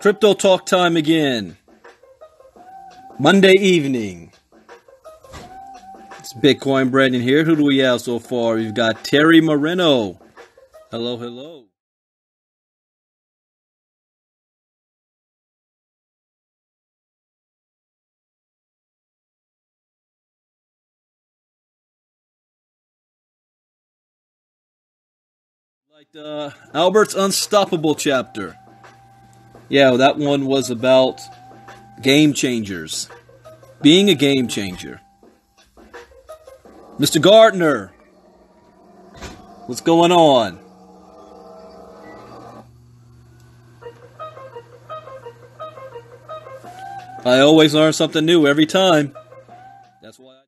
Crypto talk time again. Monday evening. It's Bitcoin Brandon here. Who do we have so far? We've got Terry Moreno. Hello, hello. Like Albert's Unstoppable chapter. Yeah, that one was about game changers. Being a game changer. Mr. Gardner, what's going on? I always learn something new every time. That's why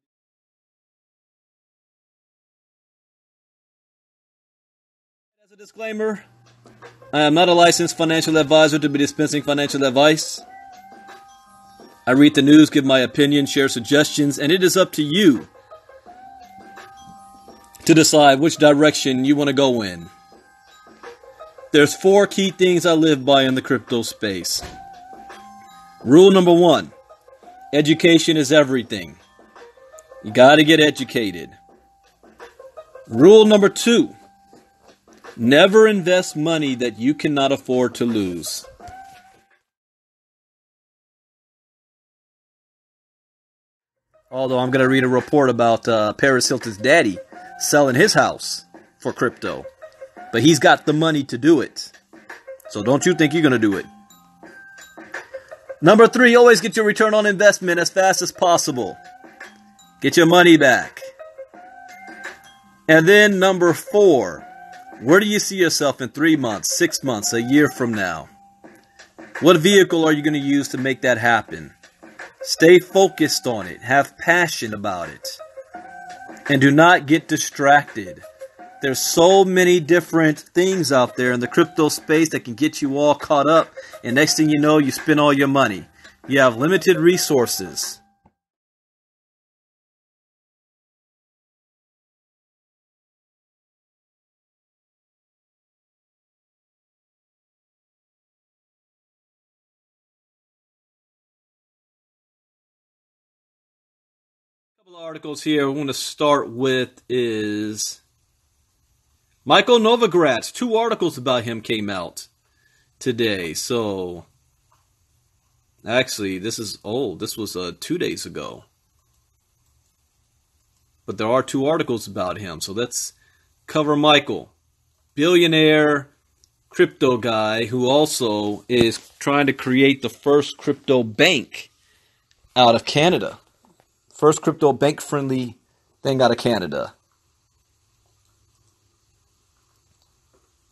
as a disclaimer, I am not a licensed financial advisor to be dispensing financial advice. I read the news, give my opinion, share suggestions, and it is up to you to decide which direction you want to go in. There's 4 key things I live by in the crypto space. Rule number 1, education is everything. You got to get educated. Rule number 2, never invest money that you cannot afford to lose. Although I'm going to read a report about Paris Hilton's daddy selling his house for crypto. But he's got the money to do it. So don't you think you're going to do it. Number 3, always get your return on investment as fast as possible. Get your money back. And then number 4, where do you see yourself in 3 months, 6 months, a year from now? What vehicle are you going to use to make that happen? Stay focused on it. Have passion about it. And do not get distracted. There's so many different things out there in the crypto space that can get you all caught up. And next thing you know, you spend all your money. You have limited resources. Couple of articles here I want to start with is Michael Novogratz. 2 articles about him came out today. So, actually, this is old. This was 2 days ago. But there are 2 articles about him. So let's cover Michael. Billionaire crypto guy who also is trying to create the first crypto bank out of Canada. First crypto bank-friendly thing out of Canada.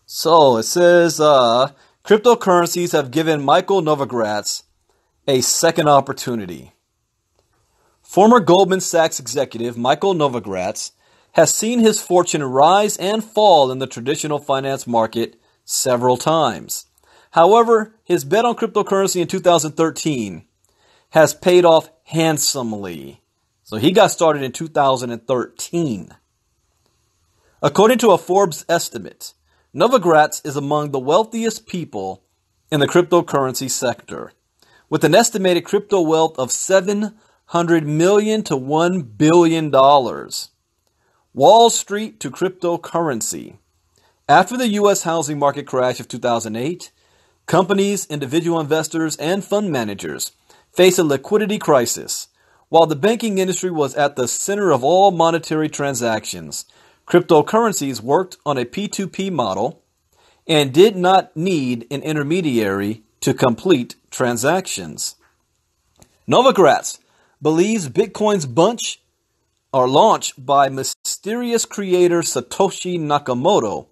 So it says, cryptocurrencies have given Michael Novogratz a second opportunity. Former Goldman Sachs executive Michael Novogratz has seen his fortune rise and fall in the traditional finance market several times. However, his bet on cryptocurrency in 2013 has paid off handsomely. So he got started in 2013. According to a Forbes estimate, Novogratz is among the wealthiest people in the cryptocurrency sector, with an estimated crypto wealth of $700 million to $1 billion. Wall Street to cryptocurrency. After the U.S. housing market crash of 2008, companies, individual investors, and fund managers faced a liquidity crisis. While the banking industry was at the center of all monetary transactions, cryptocurrencies worked on a P2P model and did not need an intermediary to complete transactions. Novogratz believes Bitcoin's launch by mysterious creator Satoshi Nakamoto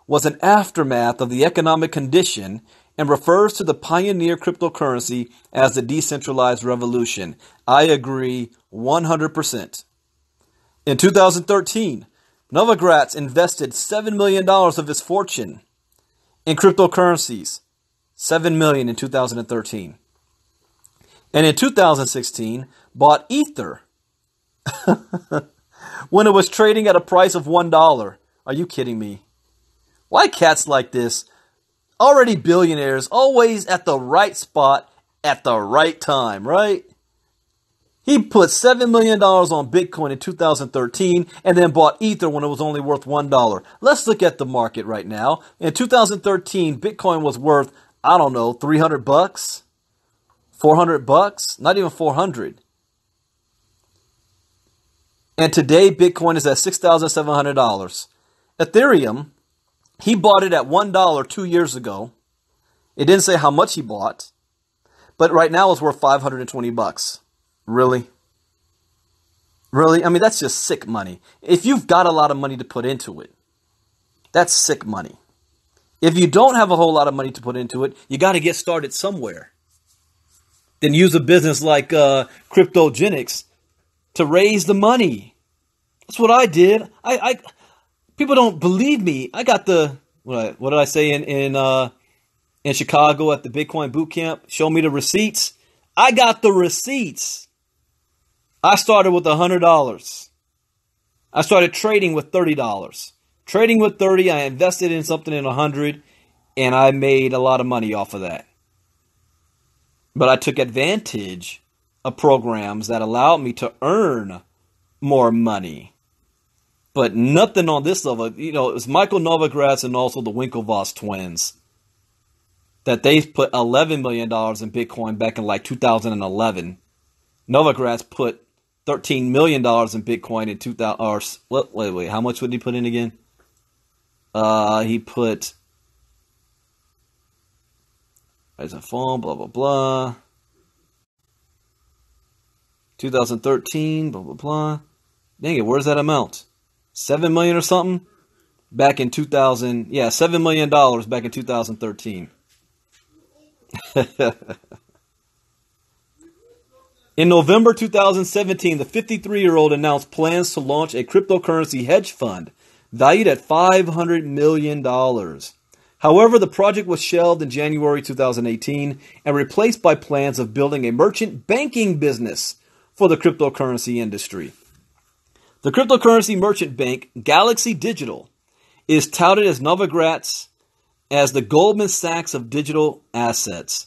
was an aftermath of the economic condition and refers to the pioneer cryptocurrency as the decentralized revolution. I agree 100%. In 2013, Novogratz invested $7 million of his fortune in cryptocurrencies. $7 million in 2013. And in 2016, bought Ether when it was trading at a price of $1. Are you kidding me? Why cats like this Already billionaires, always at the right spot at the right time, right? He put $7 million on Bitcoin in 2013 and then bought Ether when it was only worth $1. Let's look at the market right now. In 2013, Bitcoin was worth, I don't know, $300, $400, not even 400. And today, Bitcoin is at $6,700. Ethereum, he bought it at $1 2 years ago. It didn't say how much he bought, but right now it's worth $520. Really? Really? I mean, that's just sick money. If you've got a lot of money to put into it, that's sick money. If you don't have a whole lot of money to put into it, you got to get started somewhere. Then use a business like cryptogenics to raise the money. That's what I did. People don't believe me. I got the, what did I say in Chicago at the Bitcoin boot camp? Show me the receipts. I got the receipts. I started with $100. I started trading with $30. Trading with 30, I invested in something in 100, and I made a lot of money off of that. But I took advantage of programs that allowed me to earn more money. But nothing on this level. You know, it was Michael Novogratz and also the Winklevoss twins that they put $11 million in Bitcoin back in like 2011. Novogratz put $13 million in Bitcoin in 2000. Wait, how much would he put in again? He put, there's a phone, blah, blah, blah. 2013, blah, blah, blah. Dang it, where's that amount? 7 million or something? Back in 2000, yeah, $7 million back in 2013. In November 2017, the 53-year-old announced plans to launch a cryptocurrency hedge fund valued at $500 million. However, the project was shelved in January 2018 and replaced by plans of building a merchant banking business for the cryptocurrency industry. The cryptocurrency merchant bank, Galaxy Digital, is touted as Novogratz as the Goldman Sachs of digital assets.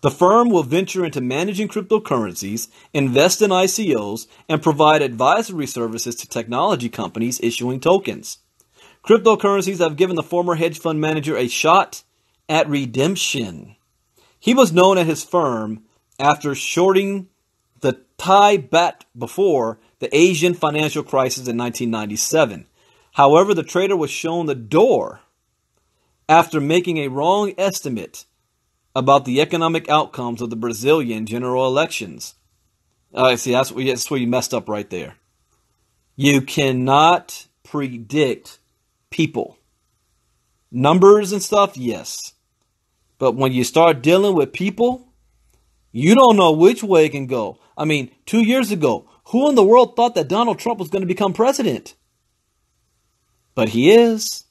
The firm will venture into managing cryptocurrencies, invest in ICOs, and provide advisory services to technology companies issuing tokens. Cryptocurrencies have given the former hedge fund manager a shot at redemption. He was known at his firm after shorting the Thai baht before the Asian financial crisis in 1997. However, the trader was shown the door after making a wrong estimate about the economic outcomes of the Brazilian general elections. See, that's where you messed up right there. You cannot predict people. Numbers and stuff, yes. But when you start dealing with people, you don't know which way it can go. I mean, 2 years ago, who in the world thought that Donald Trump was going to become president? But he is.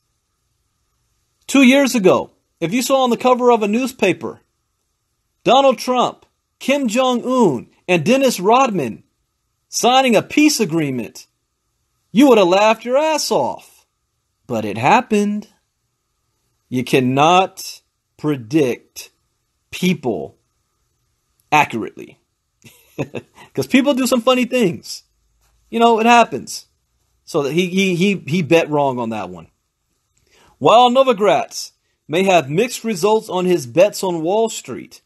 2 years ago, if you saw on the cover of a newspaper, Donald Trump, Kim Jong-un, and Dennis Rodman signing a peace agreement, you would have laughed your ass off. But it happened. You cannot predict people accurately. Because people do some funny things. You know, it happens. So that he bet wrong on that one. While Novogratz may have mixed results on his bets on Wall Street,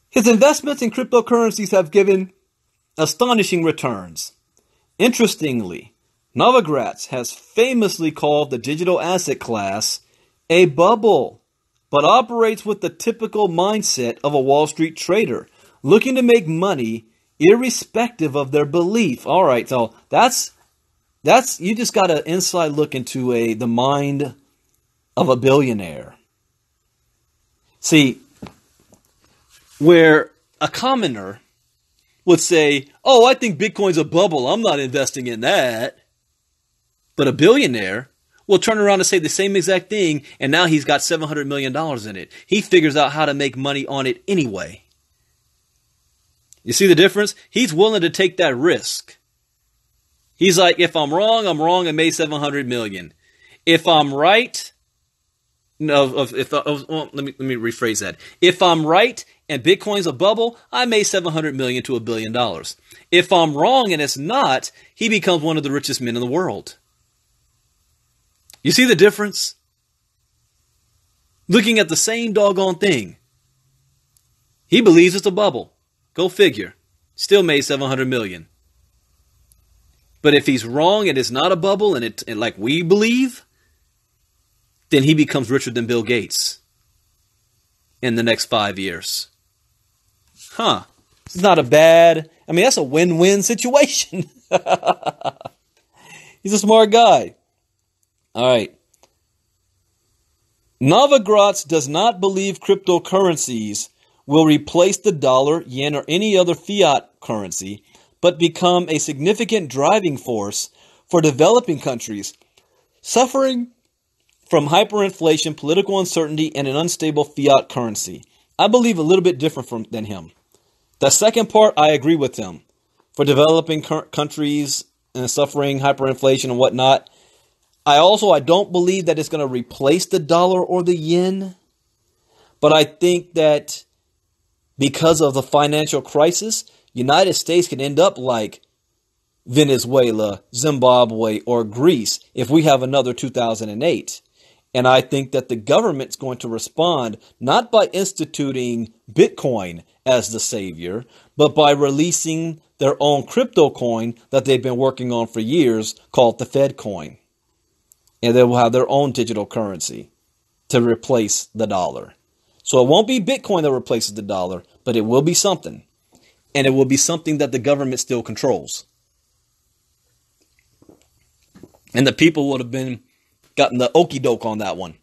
his investments in cryptocurrencies have given astonishing returns. Interestingly, Novogratz has famously called the digital asset class a bubble, but operates with the typical mindset of a Wall Street trader, looking to make money irrespective of their belief. All right, so that's you just got an inside look into the mind of a billionaire. See, where a commoner would say, "Oh, I think Bitcoin's a bubble. I'm not investing in that." But a billionaire will turn around and say the same exact thing, and now he's got $700 million in it. He figures out how to make money on it anyway. You see the difference? He's willing to take that risk. He's like, if I'm wrong, and made $700 million. If I'm right, No, let me rephrase that. If I'm right and Bitcoin's a bubble, I made $700 million to $1 billion. If I'm wrong and it's not, he becomes one of the richest men in the world. You see the difference? Looking at the same doggone thing. He believes it's a bubble. Go figure. Still made $700 million. But if he's wrong and it's not a bubble and like we believe, then he becomes richer than Bill Gates in the next 5 years. It's not a bad, that's a win-win situation. He's a smart guy. All right. Novogratz does not believe cryptocurrencies will replace the dollar, yen, or any other fiat currency, but become a significant driving force for developing countries suffering from hyperinflation, political uncertainty, and an unstable fiat currency. I believe a little bit different than him. The second part, I agree with him. For developing countries and suffering hyperinflation and whatnot, I don't believe that it's going to replace the dollar or the yen. But I think that because of the financial crisis, United States can end up like Venezuela, Zimbabwe, or Greece if we have another 2008. And I think that the government's going to respond not by instituting Bitcoin as the savior, but by releasing their own crypto coin that they've been working on for years called the Fed coin. And they will have their own digital currency to replace the dollar. So it won't be Bitcoin that replaces the dollar, but it will be something. And it will be something that the government still controls. And the people would have gotten the okie doke on that one.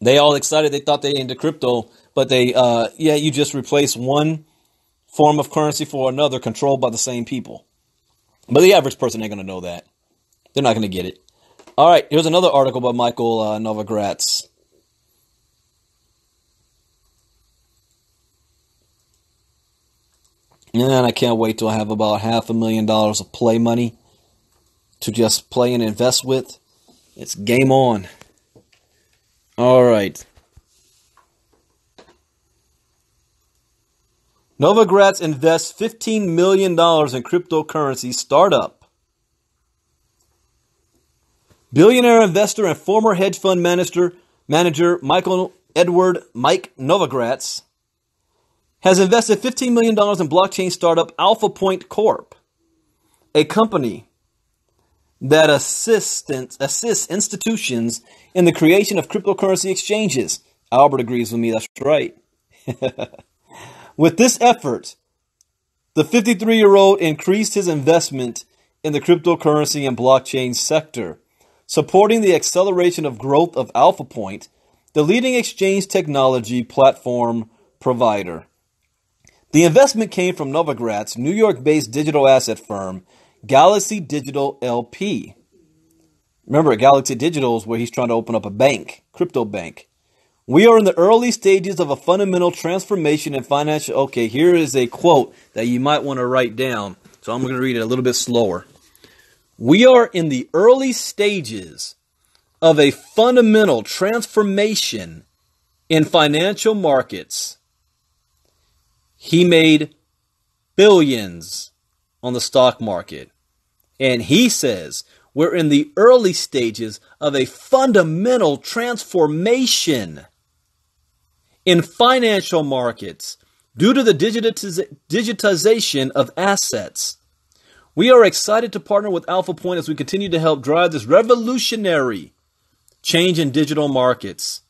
They all excited. They thought they into crypto, but you just replace one form of currency for another controlled by the same people. But the average person ain't going to know that. They're not going to get it. All right, here's another article by Michael Novogratz. And I can't wait till I have about $500,000 of play money to just play and invest with. It's game on. All right. Novogratz invests $15 million in cryptocurrency startup. Billionaire investor and former hedge fund manager Mike Novogratz has invested $15 million in blockchain startup Alpha Point Corp, a company that assists institutions in the creation of cryptocurrency exchanges. Albert agrees with me, that's right. With this effort, the 53-year-old increased his investment in the cryptocurrency and blockchain sector, supporting the acceleration of growth of Alpha Point, the leading exchange technology platform provider. The investment came from Novogratz, New York-based digital asset firm, Galaxy Digital LP. Remember, Galaxy Digital is where he's trying to open up a bank, crypto bank. We are in the early stages of a fundamental transformation in financial... Okay, here is a quote that you might want to write down. So I'm going to read it a little bit slower. We are in the early stages of a fundamental transformation in financial markets. He made billions on the stock market. And he says we're in the early stages of a fundamental transformation in financial markets due to the digitization of assets. We are excited to partner with Alpha Point as we continue to help drive this revolutionary change in digital markets,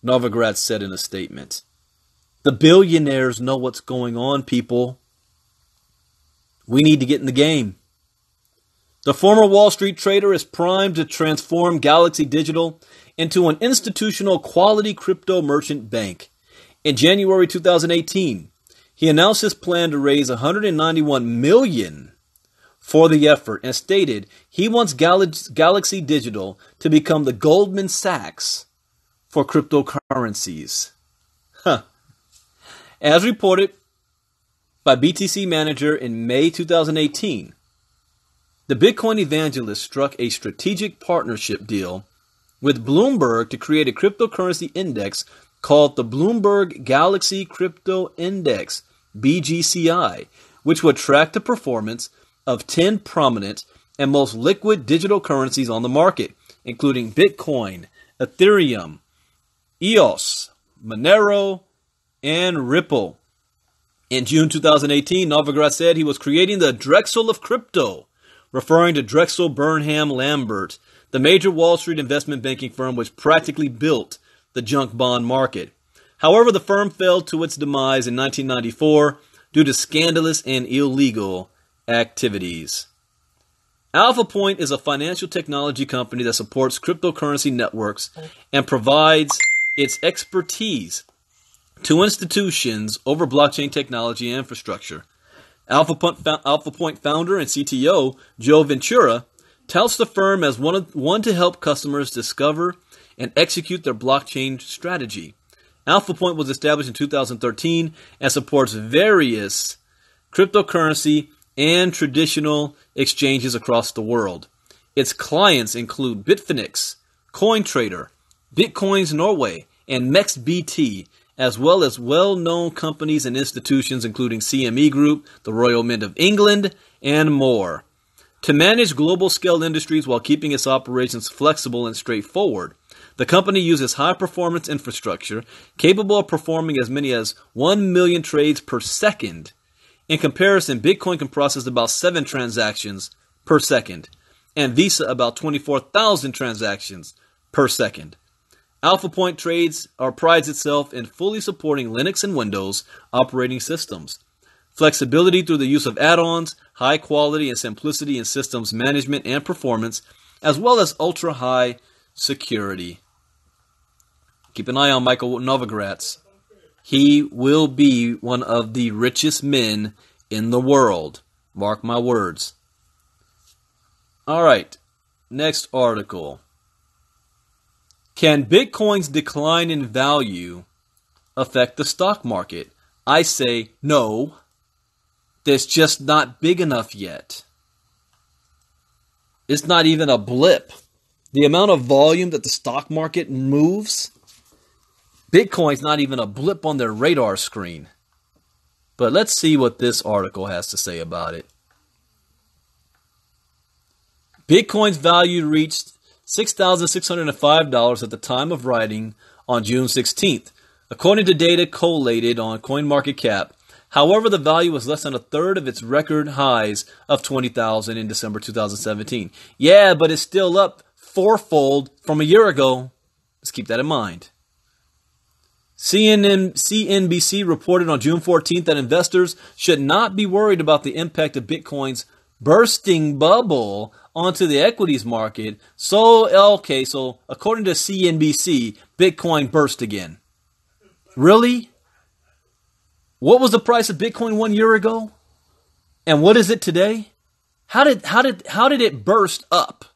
Novogratz said in a statement. The billionaires know what's going on, people. We need to get in the game. The former Wall Street trader is primed to transform Galaxy Digital into an institutional quality crypto merchant bank. In January 2018, he announced his plan to raise $191 million for the effort and stated he wants Galaxy Digital to become the Goldman Sachs for cryptocurrencies. As reported by BTC Manager in May 2018, the Bitcoin evangelist struck a strategic partnership deal with Bloomberg to create a cryptocurrency index called the Bloomberg Galaxy Crypto Index, BGCI, which would track the performance of 10 prominent and most liquid digital currencies on the market, including Bitcoin, Ethereum, EOS, Monero, and Ripple. In June 2018, Novogratz said he was creating the Drexel of crypto, referring to Drexel Burnham Lambert, the major Wall Street investment banking firm which practically built the junk bond market. However, the firm fell to its demise in 1994 due to scandalous and illegal activities. Alpha Point is a financial technology company that supports cryptocurrency networks and provides its expertise to institutions over blockchain technology and infrastructure. Alpha Point founder and CTO Joe Ventura touts the firm as one to help customers discover and execute their blockchain strategy. Alpha Point was established in 2013 and supports various cryptocurrency and traditional exchanges across the world. Its clients include Bitfinex, CoinTrader, Bitcoins Norway, and MexBT, as well as well-known companies and institutions including CME Group, the Royal Mint of England, and more. To manage global-scale industries while keeping its operations flexible and straightforward, the company uses high-performance infrastructure capable of performing as many as 1 million trades per second. In comparison, Bitcoin can process about 7 transactions per second, and Visa about 24,000 transactions per second. Alpha Point prides itself in fully supporting Linux and Windows operating systems, flexibility through the use of add-ons, high quality and simplicity in systems management and performance, as well as ultra-high security. Keep an eye on Michael Novogratz. He will be one of the richest men in the world. Mark my words. All right, next article. Can Bitcoin's decline in value affect the stock market? I say no. It's just not big enough yet. It's not even a blip. The amount of volume that the stock market moves, Bitcoin's not even a blip on their radar screen. But let's see what this article has to say about it. Bitcoin's value reached $6,605 at the time of writing on June 16th, according to data collated on CoinMarketCap. However, the value was less than a third of its record highs of $20,000 in December 2017. Yeah, but it's still up fourfold from a year ago. Let's keep that in mind. CNBC reported on June 14th that investors should not be worried about the impact of Bitcoin's bursting bubble onto the equities market. So according to CNBC, Bitcoin burst again. Really? What was the price of Bitcoin 1 year ago? And what is it today? How did it burst up?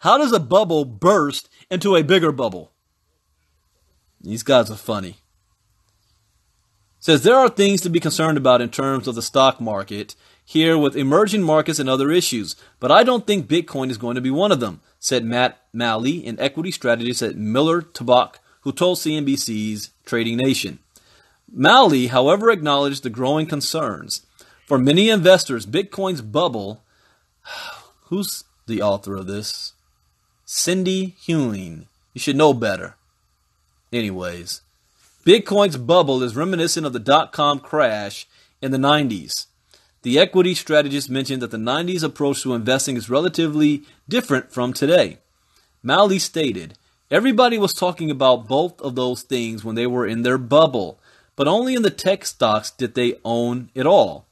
How does a bubble burst into a bigger bubble? These guys are funny. It says there are things to be concerned about in terms of the stock market here with emerging markets and other issues, but I don't think Bitcoin is going to be one of them, said Matt Malley, an equity strategist at Miller Tabak, who told CNBC's Trading Nation. Malley, however, acknowledged the growing concerns. For many investors, Bitcoin's bubble... Who's the author of this? Cindy Hewing. You should know better. Anyways, Bitcoin's bubble is reminiscent of the dot-com crash in the 90s. The equity strategist mentioned that the 90s approach to investing is relatively different from today. Malley stated, everybody was talking about both of those things when they were in their bubble, but only in the tech stocks did they own it all.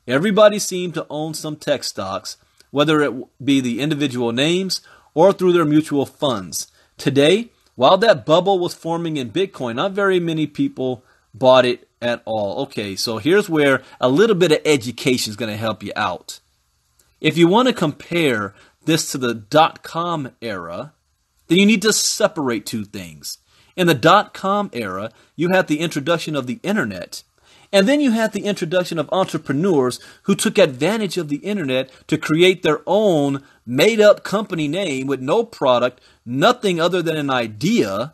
Everybody seemed to own some tech stocks, whether it be the individual names or through their mutual funds. Today, while that bubble was forming in Bitcoin, not very many people bought it at all. Okay, so here's where a little bit of education is going to help you out. If you want to compare this to the dot-com era, then you need to separate two things. In the dot-com era, you had the introduction of the internet, and then you had the introduction of entrepreneurs who took advantage of the internet to create their own made-up company name with no product, nothing other than an idea,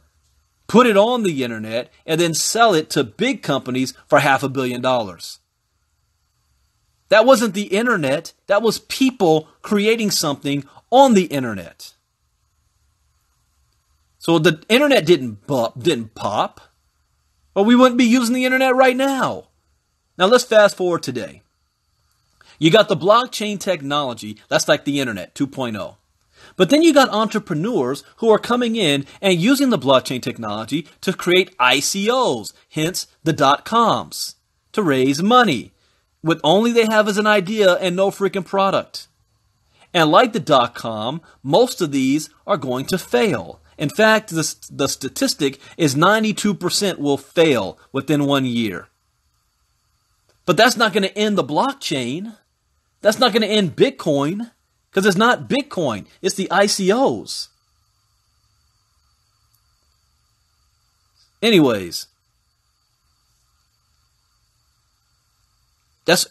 put it on the internet, and then sell it to big companies for $500 million. That wasn't the internet. That was people creating something on the internet. So the internet didn't pop, or we wouldn't be using the internet right now. Now let's fast forward today. You got the blockchain technology, that's like the internet 2.0. But then you got entrepreneurs who are coming in and using the blockchain technology to create ICOs, hence the .coms, to raise money, with only they have as an idea and no freaking product. And like the .com, most of these are going to fail. In fact, the statistic is 92% will fail within 1 year. But that's not going to end the blockchain. That's not going to end Bitcoin, because it's not Bitcoin. It's the ICOs. Anyways,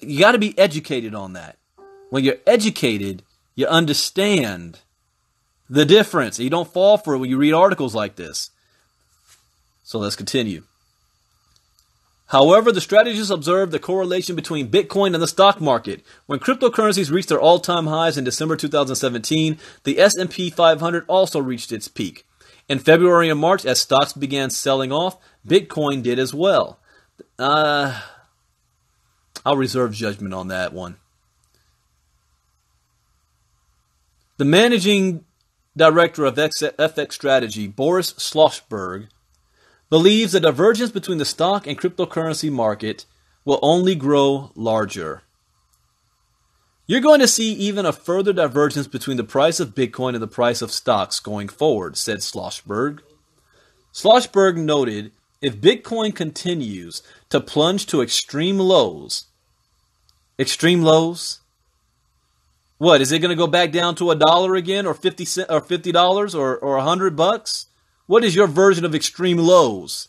you got to be educated on that. When you're educated, you understand the difference. You don't fall for it when you read articles like this. So let's continue. However, the strategists observed the correlation between Bitcoin and the stock market. When cryptocurrencies reached their all-time highs in December 2017, the S&P 500 also reached its peak. In February and March, as stocks began selling off, Bitcoin did as well. I'll reserve judgment on that one. The managing director of FX strategy, Boris Schlossberg, believes the divergence between the stock and cryptocurrency market will only grow larger. You're going to see even a further divergence between the price of Bitcoin and the price of stocks going forward, said Schlossberg. Schlossberg noted, if Bitcoin continues to plunge to extreme lows, what, is it going to go back down to $1 again, or $50 or $100? What is your version of extreme lows?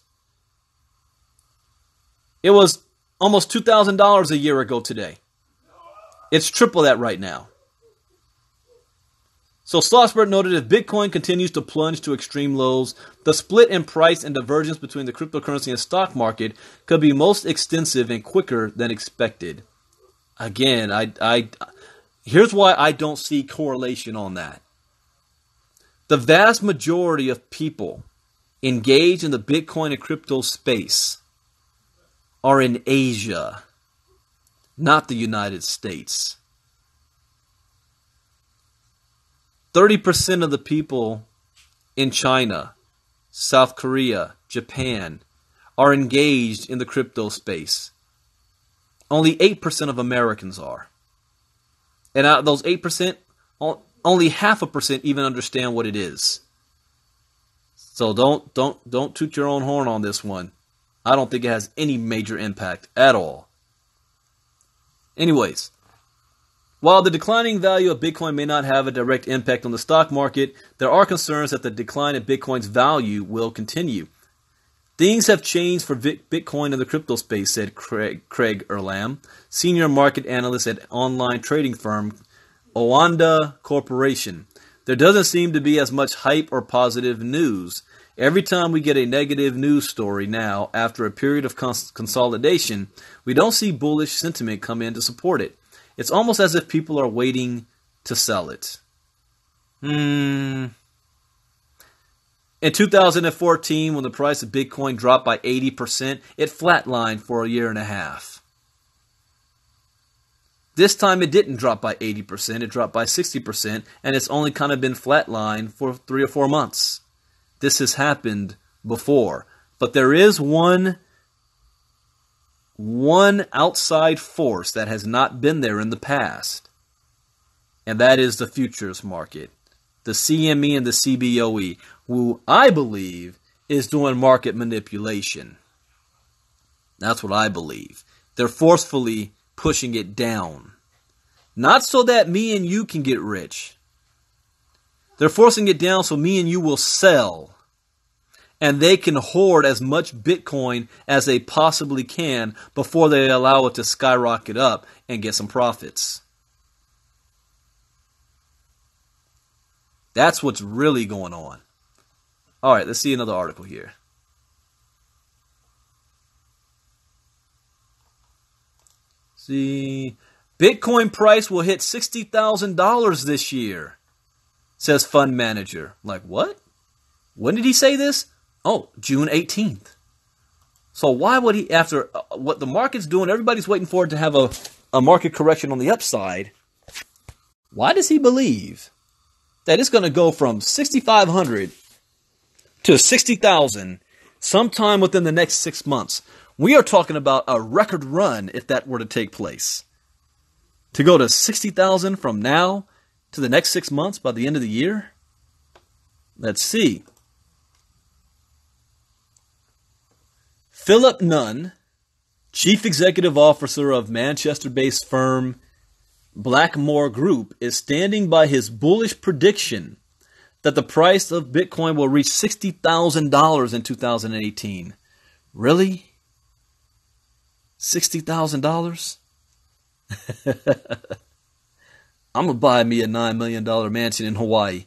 It was almost $2,000 a year ago today. It's triple that right now. So Schlossberg noted if Bitcoin continues to plunge to extreme lows, the split in price and divergence between the cryptocurrency and stock market could be most extensive and quicker than expected. Again, here's why I don't see correlation on that. The vast majority of people engaged in the Bitcoin and crypto space are in Asia, not the United States. 30% of the people in China, South Korea, Japan are engaged in the crypto space. Only 8% of Americans are. And out of those 8%, only 0.5% even understand what it is. So don't toot your own horn on this one. I don't think it has any major impact at all. Anyways, while the declining value of Bitcoin may not have a direct impact on the stock market, there are concerns that the decline in Bitcoin's value will continue. Things have changed for Bitcoin in the crypto space, said Craig Erlam, senior market analyst at online trading firm Oanda Corporation. There doesn't seem to be as much hype or positive news. Every time we get a negative news story now, after a period of consolidation, we don't see bullish sentiment come in to support it. It's almost as if people are waiting to sell it. In 2014, when the price of Bitcoin dropped by 80%, it flatlined for a year and a half. This time it didn't drop by 80%, it dropped by 60%, and it's only kind of been flatlined for 3 or 4 months. This has happened before. But there is one outside force that has not been there in the past, and that is the futures market. The CME and the CBOE, who I believe is doing market manipulation. That's what I believe. They're forcefully pushing it down. Not so that me and you can get rich. They're forcing it down so me and you will sell. And they can hoard as much Bitcoin as they possibly can before they allow it to skyrocket up and get some profits. That's what's really going on. All right, let's see another article here. See, Bitcoin price will hit $60,000 this year, says fund manager. Like, what? When did he say this? Oh, June 18th. So why would he, after what the market's doing, everybody's waiting for it to have a market correction on the upside. Why does he believe that it's going to go from 6,500 to 60,000 sometime within the next 6 months? We are talking about a record run if that were to take place. To go to 60,000 from now to the next 6 months by the end of the year? Let's see. Philip Nunn, Chief Executive Officer of Manchester-based firm Blackmore Group, is standing by his bullish prediction that the price of Bitcoin will reach $60,000 in 2018. Really? $60,000? I'm going to buy me a $9 million mansion in Hawaii.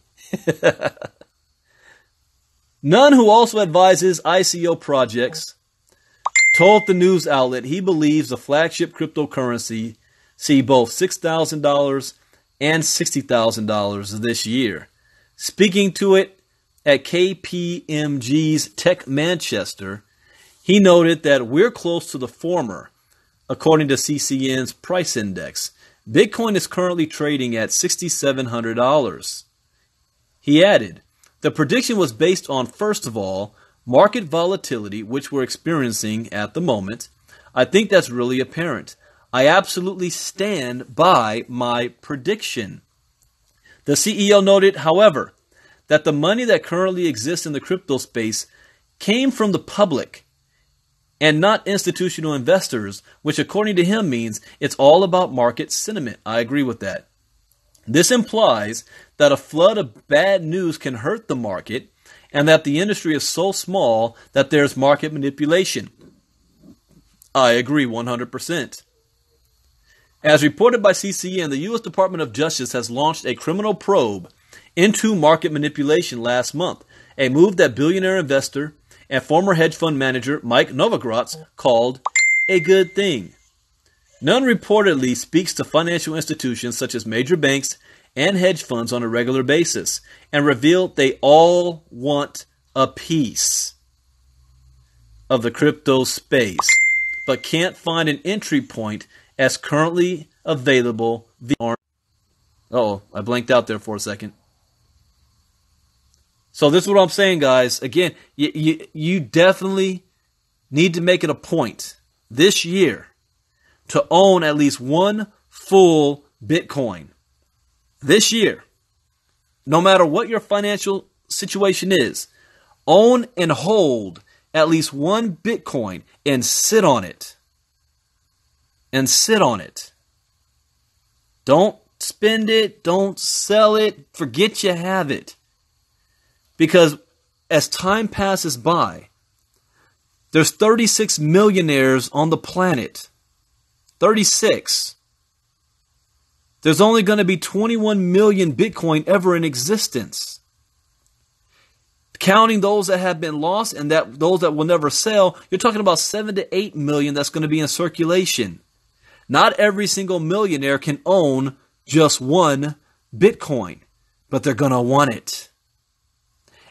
Nunn, who also advises ICO projects, told the news outlet he believes the flagship cryptocurrency see both $6,000 and $60,000 this year. Speaking to it at KPMG's Tech Manchester, he noted that we're close to the former, according to CCN's price index. Bitcoin is currently trading at $6,700. He added, the prediction was based on, first of all, market volatility, which we're experiencing at the moment. I think that's really apparent. I absolutely stand by my prediction. The CEO noted, however, that the money that currently exists in the crypto space came from the public and not institutional investors, which according to him means it's all about market sentiment. I agree with that. This implies that a flood of bad news can hurt the market and that the industry is so small that there's market manipulation. I agree 100%. As reported by CCN, the U.S. Department of Justice has launched a criminal probe into market manipulation last month, a move that billionaire investor and former hedge fund manager Mike Novogratz called a good thing. Nunn reportedly speaks to financial institutions such as major banks and hedge funds on a regular basis and revealed they all want a piece of the crypto space, but can't find an entry point as currently available via... Uh-oh, I blanked out there for a second. So this is what I'm saying, guys. Again, you definitely need to make it a point this year to own at least one full Bitcoin. This year, no matter what your financial situation is, own and hold at least one Bitcoin and sit on it. And sit on it. Don't spend it. Don't sell it. Forget you have it. Because as time passes by, there's 36 millionaires on the planet. 36. There's only going to be 21 million Bitcoin ever in existence. Counting those that have been lost and those that will never sell, you're talking about 7 to 8 million that's going to be in circulation. Not every single millionaire can own just one Bitcoin, but they're going to want it.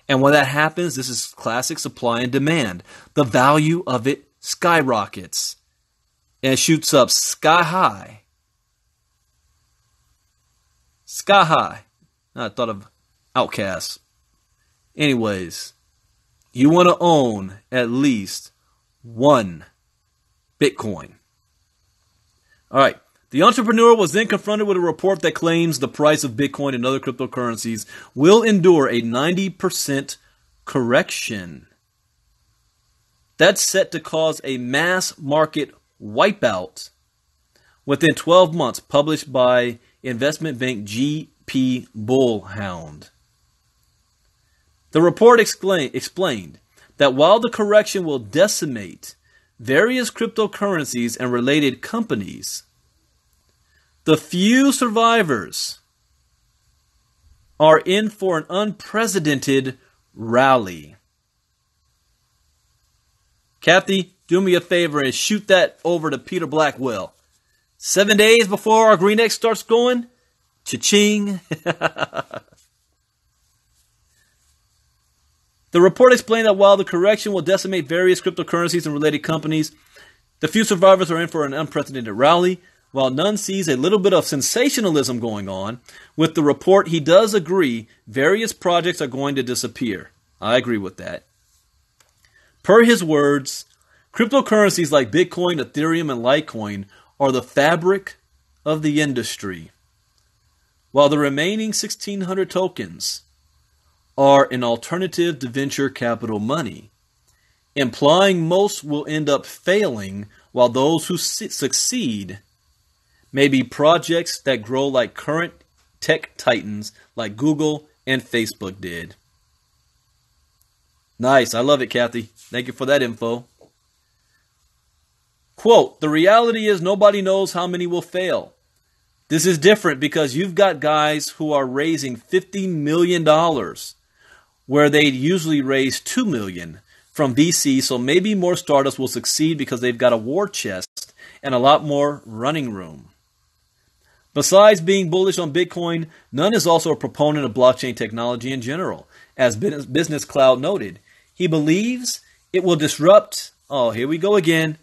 And when that happens, this is classic supply and demand. The value of it skyrockets and shoots up sky high. Sky high. I thought of Outcasts. Anyways, you want to own at least one Bitcoin. All right. The entrepreneur was then confronted with a report that claims the price of Bitcoin and other cryptocurrencies will endure a 90% correction. That's set to cause a mass market wipeout within 12 months, published by investment bank GP Bullhound. The report explained that while the correction will decimate various cryptocurrencies and related companies, the few survivors are in for an unprecedented rally. Kathy, do me a favor and shoot that over to Peter Blackwell. 7 days before our Green X starts going, cha-ching. The report explained that while the correction will decimate various cryptocurrencies and related companies, the few survivors are in for an unprecedented rally. While none sees a little bit of sensationalism going on, with the report he does agree various projects are going to disappear. I agree with that. Per his words, cryptocurrencies like Bitcoin, Ethereum, and Litecoin are the fabric of the industry, while the remaining 1,600 tokens are an alternative to venture capital money, implying most will end up failing, while those who succeed may be projects that grow like current tech titans like Google and Facebook did. Nice. I love it, Kathy. Thank you for that info. Quote, the reality is nobody knows how many will fail. This is different because you've got guys who are raising $50 million where they usually raise $2 million from VC, so maybe more startups will succeed because they've got a war chest and a lot more running room. Besides being bullish on Bitcoin, Nunn is also a proponent of blockchain technology in general. As Business Cloud noted, he believes it will disrupt, oh, here we go again.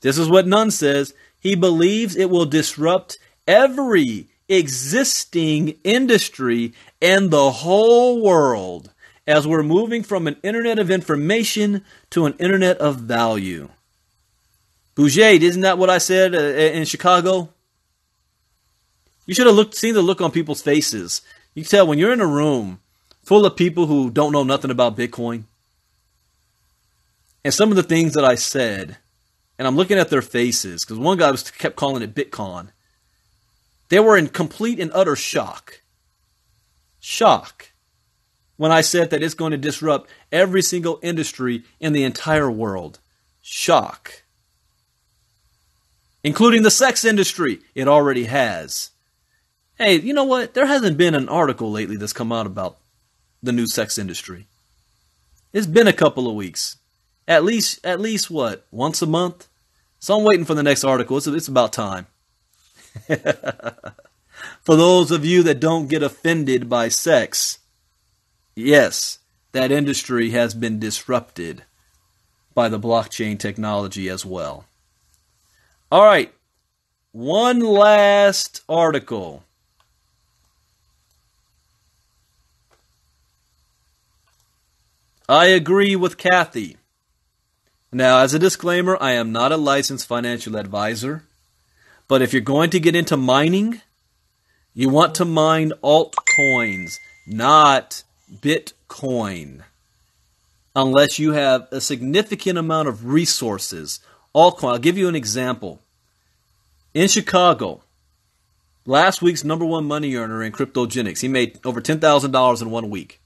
This is what Nunn says. He believes it will disrupt every existing industry and the whole world as we're moving from an internet of information to an internet of value. Bouger, isn't that what I said in Chicago? You should have seen the look on people's faces. You can tell when you're in a room full of people who don't know nothing about Bitcoin. And some of the things that I said, and I'm looking at their faces, because one guy kept calling it Bitcoin. They were in complete and utter shock. Shock. When I said that it's going to disrupt every single industry in the entire world. Shock. Including the sex industry. It already has. Hey, you know what? There hasn't been an article lately that's come out about the new sex industry. It's been a couple of weeks. At least what? Once a month? So I'm waiting for the next article. It's about time. For those of you that don't get offended by sex, yes, that industry has been disrupted by the blockchain technology as well. All right. One last article. I agree with Kathy. Now, as a disclaimer, I am not a licensed financial advisor. But if you're going to get into mining, you want to mine altcoins, not Bitcoin. Unless you have a significant amount of resources. Altcoin. I'll give you an example. In Chicago, last week's #1 money earner in cryptogenics, he made over $10,000 in 1 week.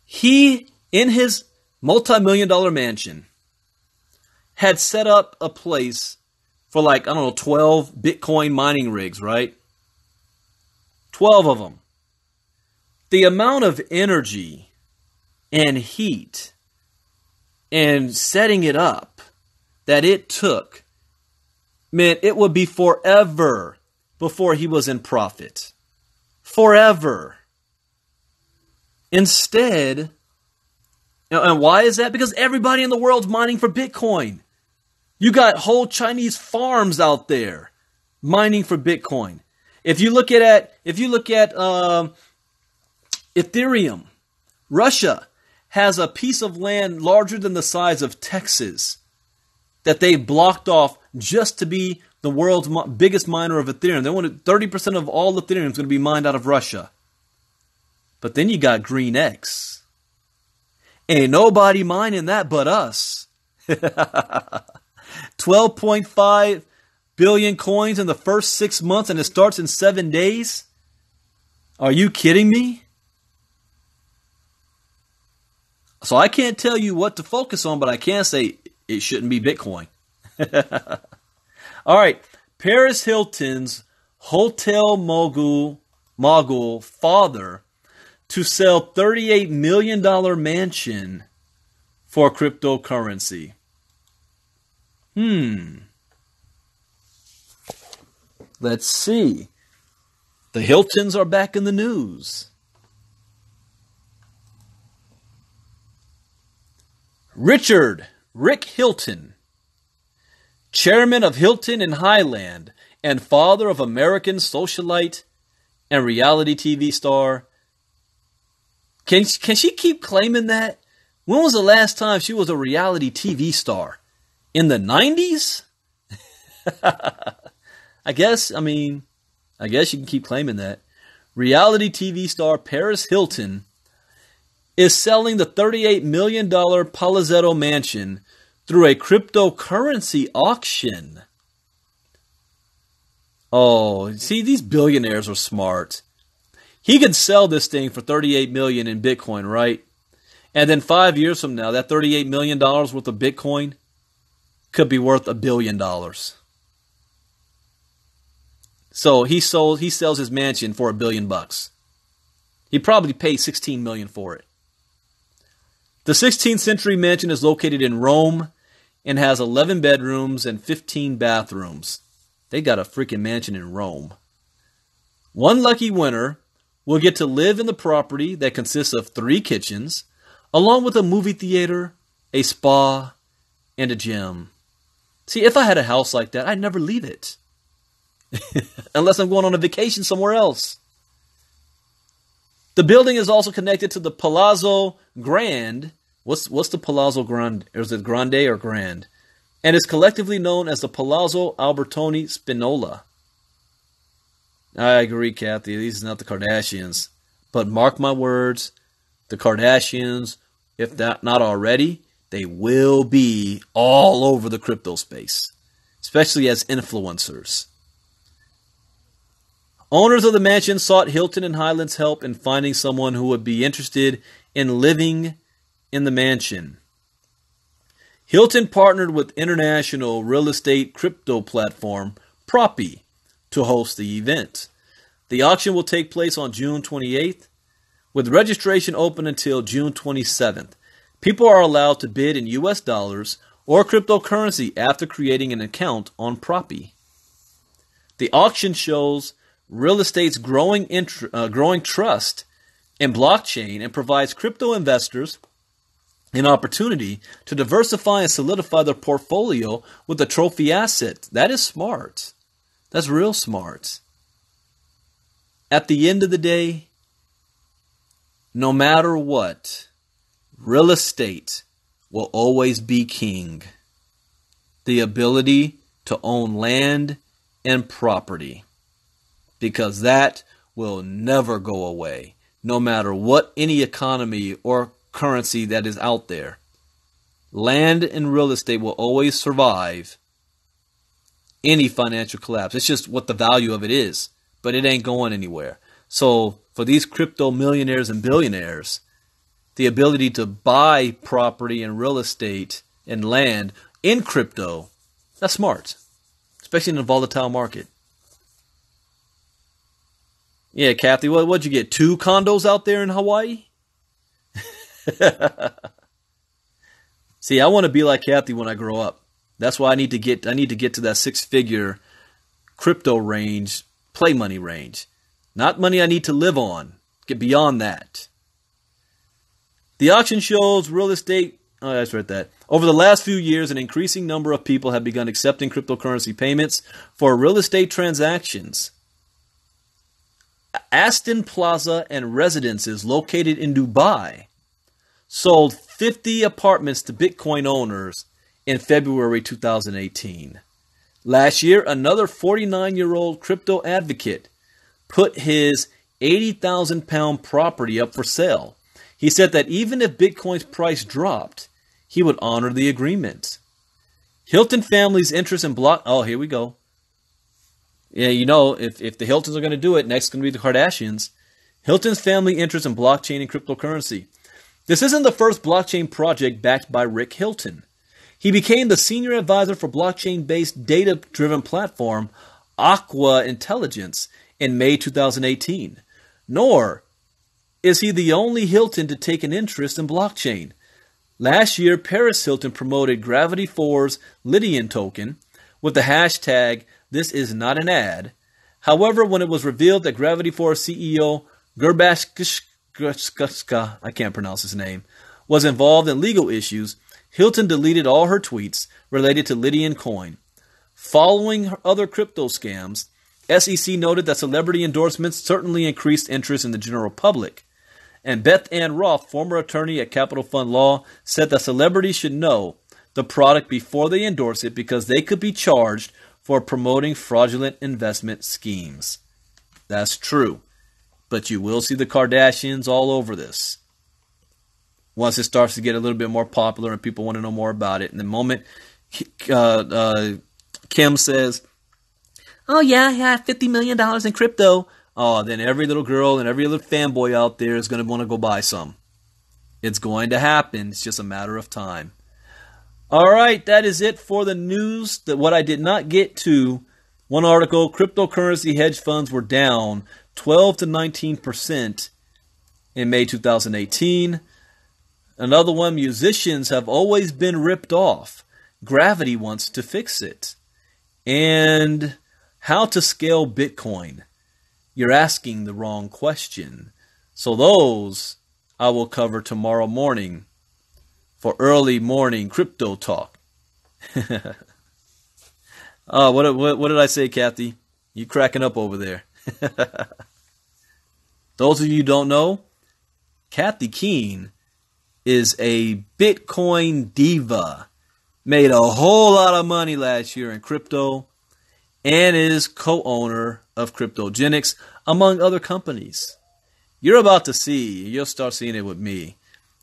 He, in his multi-million-dollar mansion, had set up a place for 12 Bitcoin mining rigs, right? 12 of them. The amount of energy and heat and setting it up that it took meant it would be forever before he was in profit. Forever. Instead, and why is that? Because everybody in the world's mining for Bitcoin. You got whole Chinese farms out there mining for Bitcoin. If you look at Ethereum, Russia has a piece of land larger than the size of Texas that they blocked off just to be the world's biggest miner of Ethereum. They wanted 30% of all Ethereum is going to be mined out of Russia. But then you got Green X. Ain't nobody mining that but us. 12.5 billion coins in the first 6 months, and it starts in 7 days? Are you kidding me? So I can't tell you what to focus on, but I can say it shouldn't be Bitcoin. All right. Paris Hilton's hotel mogul mogul father to sell $38 million mansion for cryptocurrency. Let's see. The Hiltons are back in the news. Rick Hilton, chairman of Hilton in Highland and father of American socialite and reality TV star. Can she keep claiming that? When was the last time she was a reality TV star? In the 90s? I guess you can keep claiming that. Reality TV star Paris Hilton is selling the $38 million Palazzetto mansion through a cryptocurrency auction. Oh, see, these billionaires are smart. He could sell this thing for $38 million in Bitcoin, right? And then 5 years from now, that $38 million worth of Bitcoin could be worth $1 billion. So he sells his mansion for $1 billion. He probably paid $16 million for it. The 16th century mansion is located in Rome and has 11 bedrooms and 15 bathrooms. They got a freaking mansion in Rome. One lucky winner will get to live in the property that consists of 3 kitchens, along with a movie theater, a spa, and a gym. See, if I had a house like that, I'd never leave it. Unless I'm going on a vacation somewhere else. The building is also connected to the Palazzo Grande. What's the Palazzo Grande? Or is it Grande or Grand? And is collectively known as the Palazzo Albertoni Spinola. I agree, Kathy. These are not the Kardashians. But mark my words, the Kardashians, if not already, they will be all over the crypto space, especially as influencers. Owners of the mansion sought Hilton and Highland's help in finding someone who would be interested in living in the mansion. Hilton partnered with international real estate crypto platform Propy to host the event. The auction will take place on June 28th, with registration open until June 27th. People are allowed to bid in US dollars or cryptocurrency after creating an account on Propy. The auction shows real estate's growing trust in blockchain and provides crypto investors an opportunity to diversify and solidify their portfolio with a trophy asset. That is smart. That's real smart. At the end of the day, no matter what, real estate will always be king. The ability to own land and property. Because that will never go away, no matter what any economy or currency that is out there. Land and real estate will always survive any financial collapse. It's just what the value of it is, but it ain't going anywhere. So for these crypto millionaires and billionaires, the ability to buy property and real estate and land in crypto, that's smart, especially in a volatile market. Yeah, Kathy, what'd you get? 2 condos out there in Hawaii? See, I want to be like Kathy when I grow up. That's why I need to get to that 6-figure crypto range, play money range. Not money I need to live on. Get beyond that. The auction shows real estate. Oh, that's right. That over the last few years, an increasing number of people have begun accepting cryptocurrency payments for real estate transactions. Aston Plaza and Residences, located in Dubai, sold 50 apartments to Bitcoin owners in February 2018. Last year, another 49-year-old crypto advocate put his 80,000-pound property up for sale. He said that even if Bitcoin's price dropped, he would honor the agreement. Hilton family's interest in Oh, here we go. Yeah, you know, if the Hiltons are going to do it, next is going to be the Kardashians. Hilton's family interest in blockchain and cryptocurrency. This isn't the first blockchain project backed by Rick Hilton. He became the senior advisor for blockchain-based data-driven platform Aqua Intelligence in May 2018. Nor is he the only Hilton to take an interest in blockchain. Last year, Paris Hilton promoted Gravity 4's Lydian token with the hashtag "This is not an ad." However, when it was revealed that Gravity 4 CEO Gerbashkashka, I can't pronounce his name, was involved in legal issues, Hilton deleted all her tweets related to Lydian coin. Following other crypto scams, SEC noted that celebrity endorsements certainly increased interest in the general public. And Beth Ann Roth, former attorney at Capital Fund Law, said that celebrities should know the product before they endorse it because they could be charged for promoting fraudulent investment schemes. That's true. But you will see the Kardashians all over this. Once it starts to get a little bit more popular and people want to know more about it. And the moment Kim says, "Oh yeah, I have $50 million in crypto," oh, then every little girl and every little fanboy out there is going to want to go buy some. It's going to happen. It's just a matter of time. All right, that is it for the news. What I did not get to, one article, cryptocurrency hedge funds were down 12 to 19% in May 2018. Another one, musicians have always been ripped off. Gravity wants to fix it. And how to scale Bitcoin. You're asking the wrong question. So those I will cover tomorrow morning for early morning crypto talk. What did I say, Kathy? You cracking up over there. Those of you who don't know, Kathy Keene is a Bitcoin diva. Made a whole lot of money last year in crypto and is co-owner of Cryptogenics, among other companies. You're about to see, you'll start seeing it with me,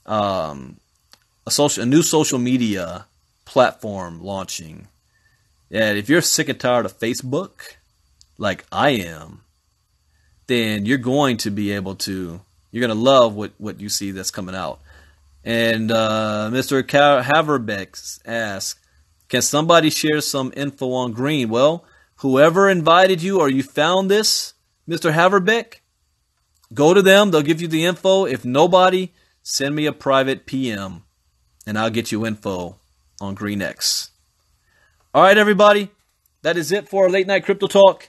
a new social media platform launching. And if you're sick and tired of Facebook, like I am, then you're going to be able to, you're going to love what you see that's coming out. And Mr. Haverbeck asks, can somebody share some info on Green? Well, whoever invited you or you found this, Mr. Haverbeck, go to them. They'll give you the info. If nobody, send me a private PM and I'll get you info on GreenX. All right, everybody. That is it for our late night crypto talk.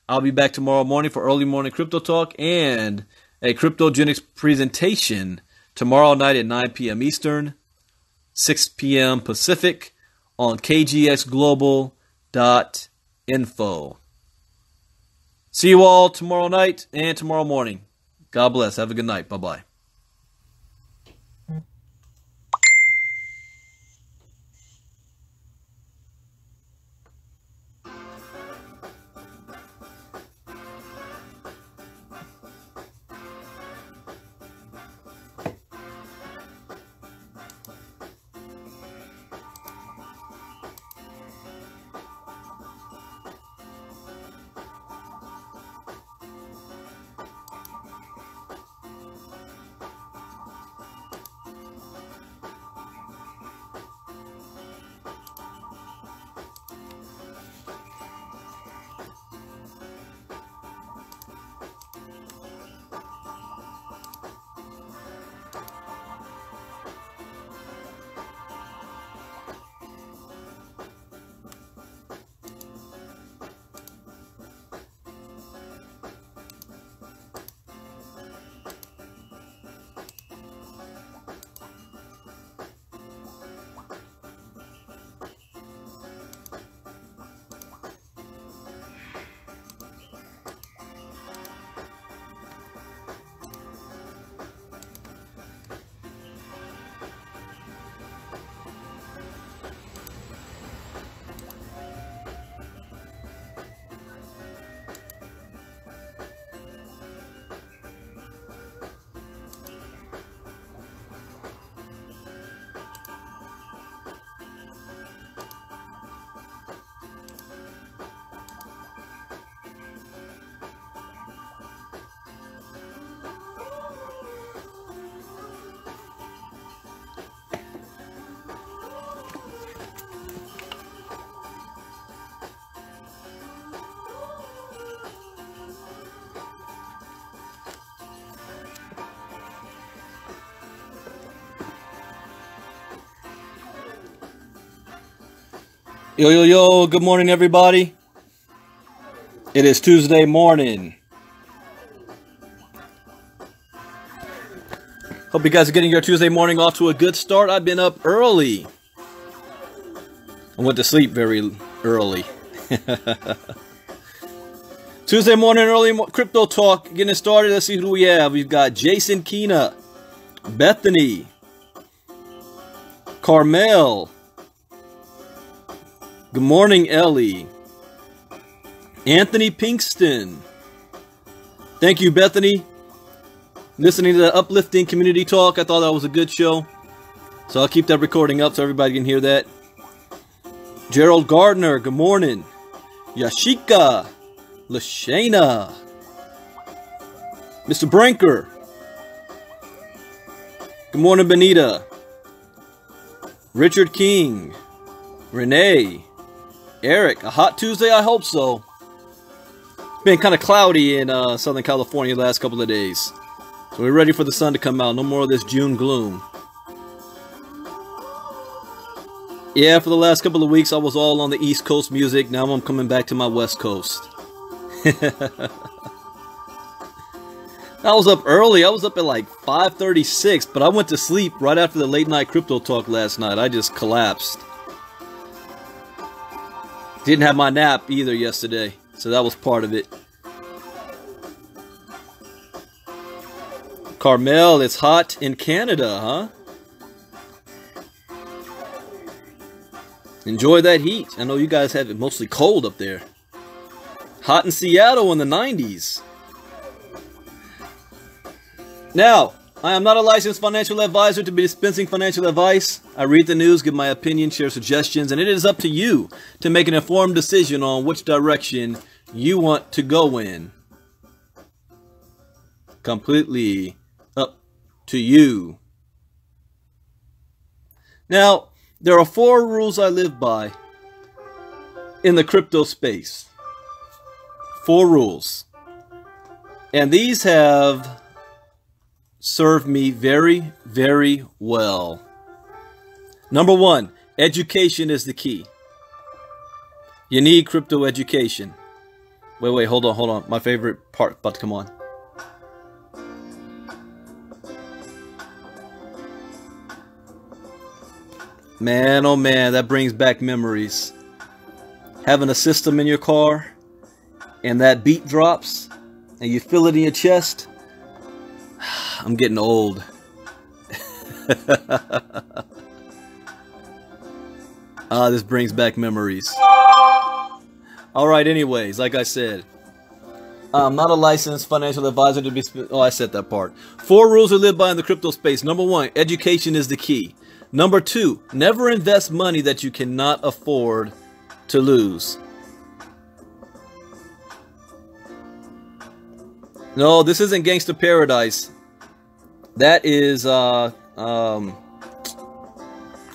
I'll be back tomorrow morning for early morning crypto talk and a Cryptogenics presentation tomorrow night at 9 p.m. Eastern, 6 p.m. Pacific on kgxglobal.info. See you all tomorrow night and tomorrow morning. God bless. Have a good night. Bye-bye. Yo, good morning, everybody. It is Tuesday morning. Hope you guys are getting your Tuesday morning off to a good start. I've been up early. I went to sleep very early. Tuesday morning, early crypto talk. Getting started. Let's see who we have. We've got Jason Keena, Bethany, Carmel. Good morning, Ellie. Anthony Pinkston. Thank you, Bethany. Listening to the uplifting community talk. I thought that was a good show. So I'll keep that recording up so everybody can hear that. Gerald Gardner. Good morning. Yashika. Lashana. Mr. Brinker. Good morning, Benita. Richard King. Renee. Eric, a hot Tuesday? I hope so. It's been kind of cloudy in Southern California the last couple of days. So we're ready for the sun to come out. No more of this June gloom. Yeah, for the last couple of weeks I was all on the East Coast music. Now I'm coming back to my West Coast. I was up early. I was up at like 5:36, but I went to sleep right after the late night crypto talk last night. I just collapsed. Didn't have my nap either yesterday, so that was part of it. Carmel, it's hot in Canada, huh? Enjoy that heat. I know you guys have it mostly cold up there. Hot in Seattle in the 90s. Now, I am not a licensed financial advisor to be dispensing financial advice. I read the news, give my opinion, share suggestions, and it is up to you to make an informed decision on which direction you want to go in. Completely up to you. Now, there are 4 rules I live by in the crypto space. 4 rules. And these have served me very, very well. Number 1, education is the key. You need crypto education. Wait, hold on. My favorite part about to come on. Man, oh man, that brings back memories. Having a system in your car, and that beat drops, and you feel it in your chest. I'm getting old. This brings back memories. Alright, anyways, like I said, I'm not a licensed financial advisor to be... Oh, I said that part. 4 rules to live by in the crypto space. Number 1, education is the key. Number 2, never invest money that you cannot afford to lose. No, this isn't Gangsta Paradise. That is,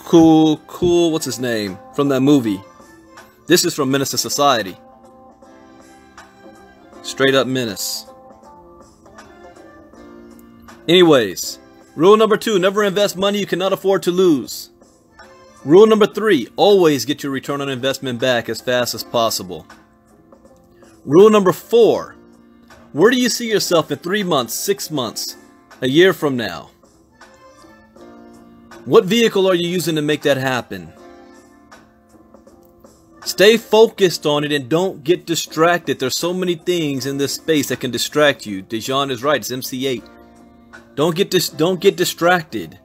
cool, what's his name? From that movie. This is from Menace to Society. Straight up menace. Anyways, rule number 2, never invest money you cannot afford to lose. Rule number 3, always get your return on investment back as fast as possible. Rule number 4, where do you see yourself in 3 months, 6 months, a year from now? What vehicle are you using to make that happen? Stay focused on it and don't get distracted. There's so many things in this space that can distract you. Dejan is right. It's MC8. Don't get distracted.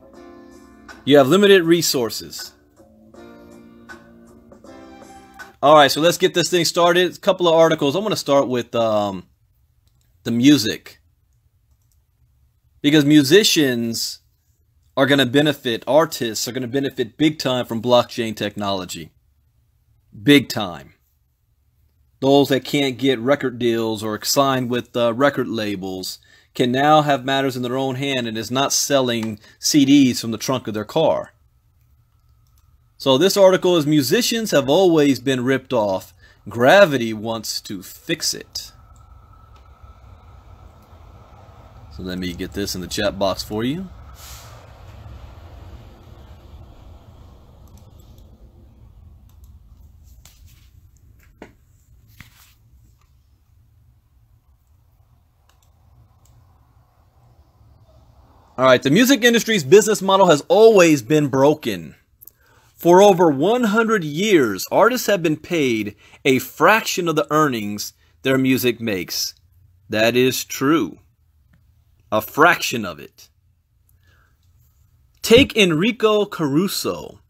You have limited resources. Alright, so let's get this thing started. A couple of articles. I'm going to start with the music. Because musicians are going to benefit, artists are going to benefit big time from blockchain technology. Big time. Those that can't get record deals or sign with record labels can now have matters in their own hand and is not selling CDs from the trunk of their car. So this article is musicians have always been ripped off. Gravity wants to fix it. So let me get this in the chat box for you. All right, the music industry's business model has always been broken. For over 100 years, artists have been paid a fraction of the earnings their music makes. That is true. A fraction of it. Take Enrico Caruso,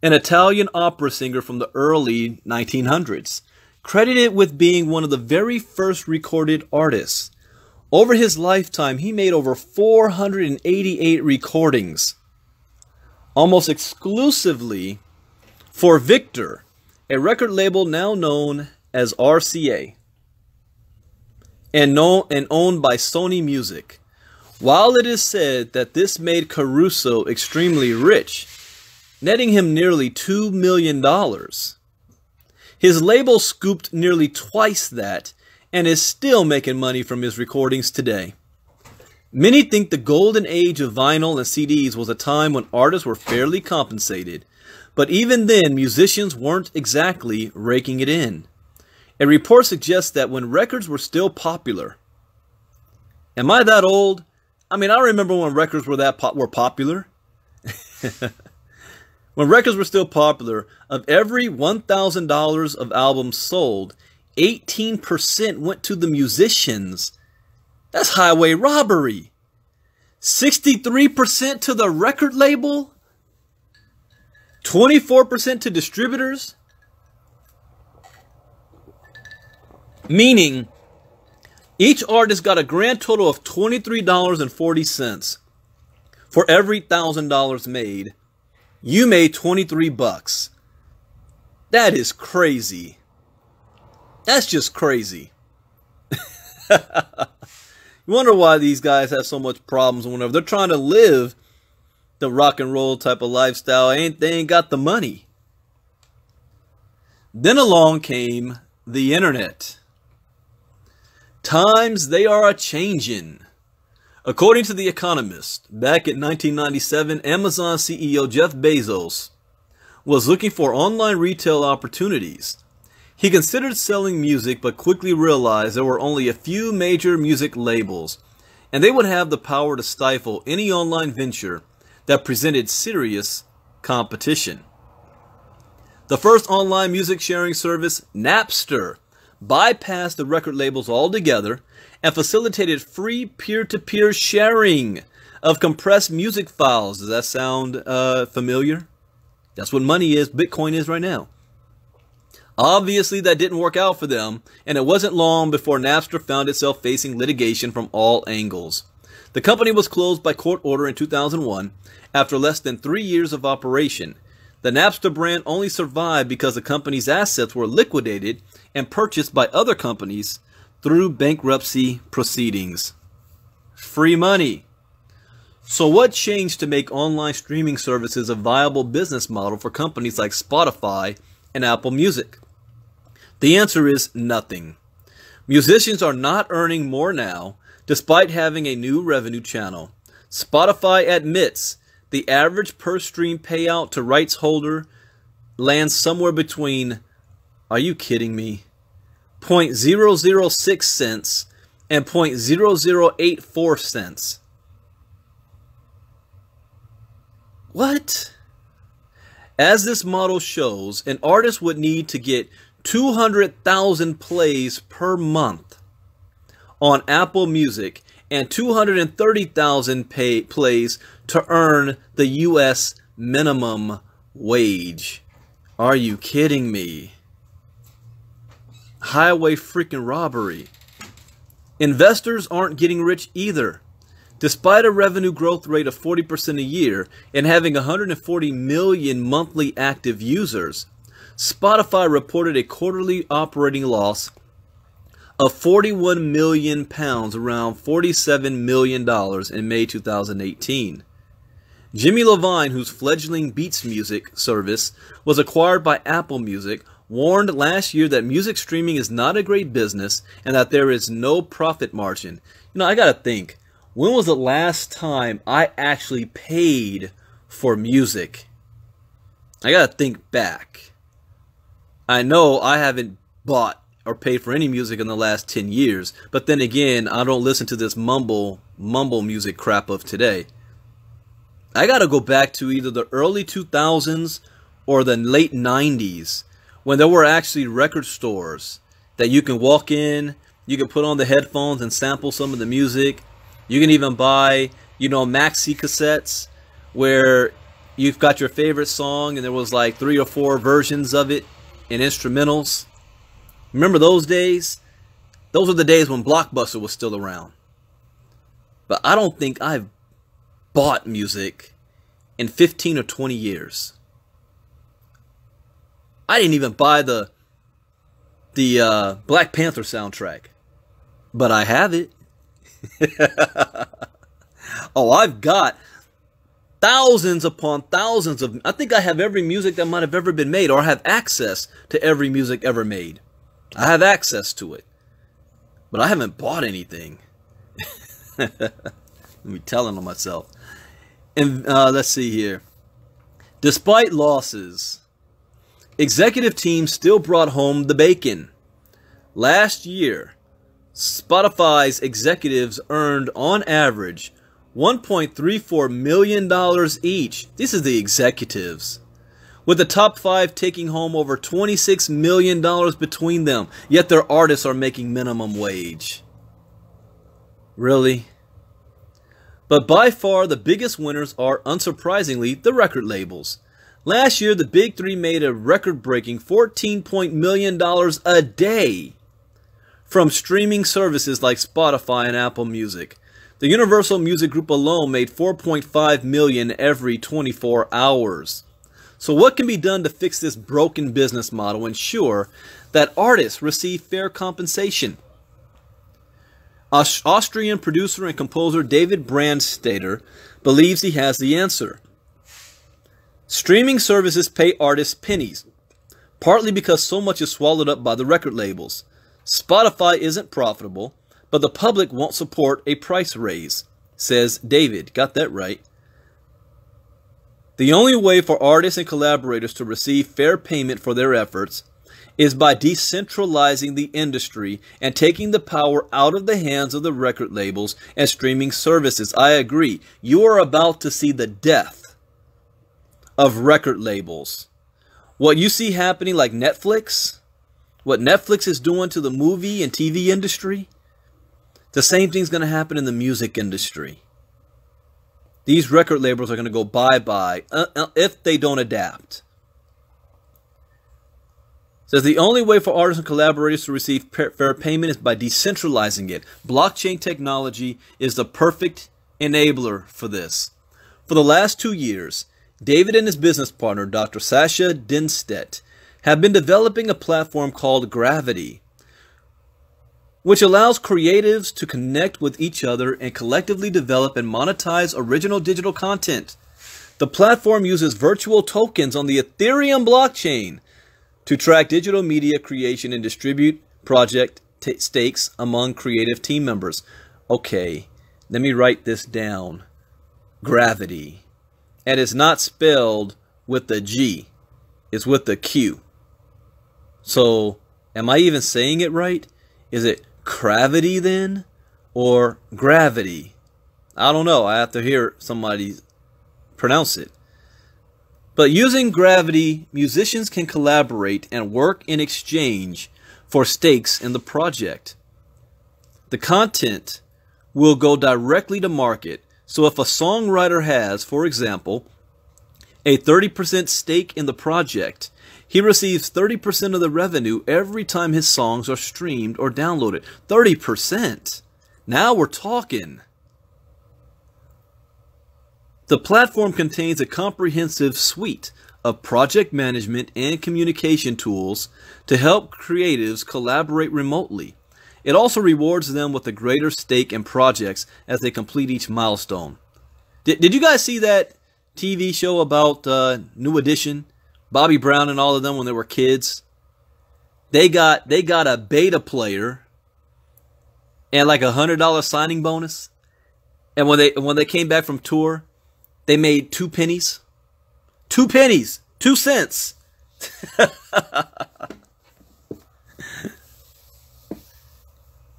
an Italian opera singer from the early 1900s, credited with being one of the very first recorded artists. Over his lifetime, he made over 488 recordings, almost exclusively for Victor, a record label now known as RCA, and owned by Sony Music. While it is said that this made Caruso extremely rich, netting him nearly $2 million, his label scooped nearly twice that and is still making money from his recordings today. Many think the golden age of vinyl and CDs was a time when artists were fairly compensated, but even then musicians weren't exactly raking it in. A report suggests that when records were still popular. Am I that old? I mean, I remember when records were popular. When records were still popular, of every $1,000 of albums sold, 18% went to the musicians. That's highway robbery. 63% to the record label. 24% to distributors. Meaning, each artist got a grand total of $23.40. For every $1,000 made, you made 23 bucks. That is crazy. That's just crazy. You wonder why these guys have so much problems whenever they're trying to live the rock and roll type of lifestyle. They ain't got the money. Then along came the internet. Times they are a-changin'. According to The Economist, back in 1997, Amazon CEO Jeff Bezos was looking for online retail opportunities. He considered selling music, but quickly realized there were only a few major music labels, and they would have the power to stifle any online venture that presented serious competition. The first online music sharing service, Napster, bypassed the record labels altogether and facilitated free peer-to-peer sharing of compressed music files. Does that sound familiar? That's what money is, Bitcoin is right now. Obviously, that didn't work out for them, and it wasn't long before Napster found itself facing litigation from all angles. The company was closed by court order in 2001 after less than 3 years of operation. The Napster brand only survived because the company's assets were liquidated and purchased by other companies through bankruptcy proceedings. Free money. So what changed to make online streaming services a viable business model for companies like Spotify and Apple Music? The answer is nothing. Musicians are not earning more now, despite having a new revenue channel. Spotify admits the average per stream payout to rights holder lands somewhere between, are you kidding me, 0.006 cents and 0.0084 cents. What? As this model shows, an artist would need to get 200,000 plays per month on Apple Music and 230,000 plays to earn the U.S. minimum wage. Are you kidding me? Highway freaking robbery. Investors aren't getting rich either. Despite a revenue growth rate of 40% a year and having 140 million monthly active users, Spotify reported a quarterly operating loss of £41 million, around $47 million in May 2018. Jimmy Levine, whose fledgling Beats Music service was acquired by Apple Music, warned last year that music streaming is not a great business and that there is no profit margin. You know, I gotta think, when was the last time I actually paid for music? I gotta think back. I know I haven't bought or paid for any music in the last 10 years, but then again, I don't listen to this mumble music crap of today. I got to go back to either the early 2000s or the late 90s when there were actually record stores that you can walk in, you can put on the headphones and sample some of the music. You can even buy, maxi cassettes where you've got your favorite song and there was like 3 or 4 versions of it in instrumentals. Remember those days? Those were the days when Blockbuster was still around. But I don't think I've bought music in 15 or 20 years. I didn't even buy the Black Panther soundtrack, but I have it. Oh, I've got thousands upon thousands of... I think I have every music that might have ever been made, or I have access to every music ever made. I have access to it, but I haven't bought anything. Let me telling on myself. And let's see here. Despite losses, executive teams still brought home the bacon. Last year, Spotify's executives earned on average $1.34 million each. This is the executives, with the top 5 taking home over $26 million between them. Yet their artists are making minimum wage. Really? But by far the biggest winners are, unsurprisingly, the record labels. Last year, the Big Three made a record-breaking $14 million a day from streaming services like Spotify and Apple Music. The Universal Music Group alone made $4.5 million every 24 hours. So what can be done to fix this broken business model and ensure that artists receive fair compensation? Austrian producer and composer David Brandstatter believes he has the answer. Streaming services pay artists pennies, partly because so much is swallowed up by the record labels. Spotify isn't profitable, but the public won't support a price raise, says David. Got that right. The only way for artists and collaborators to receive fair payment for their efforts is by decentralizing the industry and taking the power out of the hands of the record labels and streaming services. I agree. You are about to see the death of record labels. What you see happening like Netflix, what Netflix is doing to the movie and TV industry, the same thing's going to happen in the music industry. These record labels are going to go bye-bye if they don't adapt. Says the only way for artists and collaborators to receive fair payment is by decentralizing it. Blockchain technology is the perfect enabler for this. For the last 2 years, David and his business partner, Dr. Sasha Dinstedt, have been developing a platform called Gravity, which allows creatives to connect with each other and collectively develop and monetize original digital content. The platform uses virtual tokens on the Ethereum blockchain to track digital media creation and distribute project stakes among creative team members. Okay, let me write this down. Gravity. And it's not spelled with the G. It's with the Q. So, am I even saying it right? Is it Gravity then? Or Gravity? I don't know. I have to hear somebody pronounce it. But using Gravity, musicians can collaborate and work in exchange for stakes in the project. The content will go directly to market. So if a songwriter has, for example, a 30% stake in the project, he receives 30% of the revenue every time his songs are streamed or downloaded. 30%. Now we're talking. The platform contains a comprehensive suite of project management and communication tools to help creatives collaborate remotely. It also rewards them with a greater stake in projects as they complete each milestone. Did you guys see that TV show about New Edition? Bobby Brown and all of them when they were kids? They got a beta player and like $100 signing bonus. And when they came back from tour, they made 2 pennies. 2 pennies. 2 cents.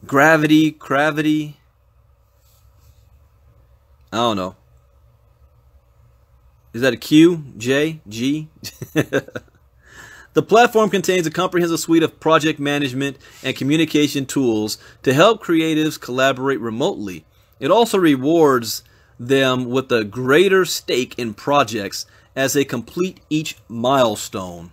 Gravity. I don't know. Is that a Q? J? G? The platform contains a comprehensive suite of project management and communication tools to help creatives collaborate remotely. It also rewards them with a greater stake in projects as they complete each milestone.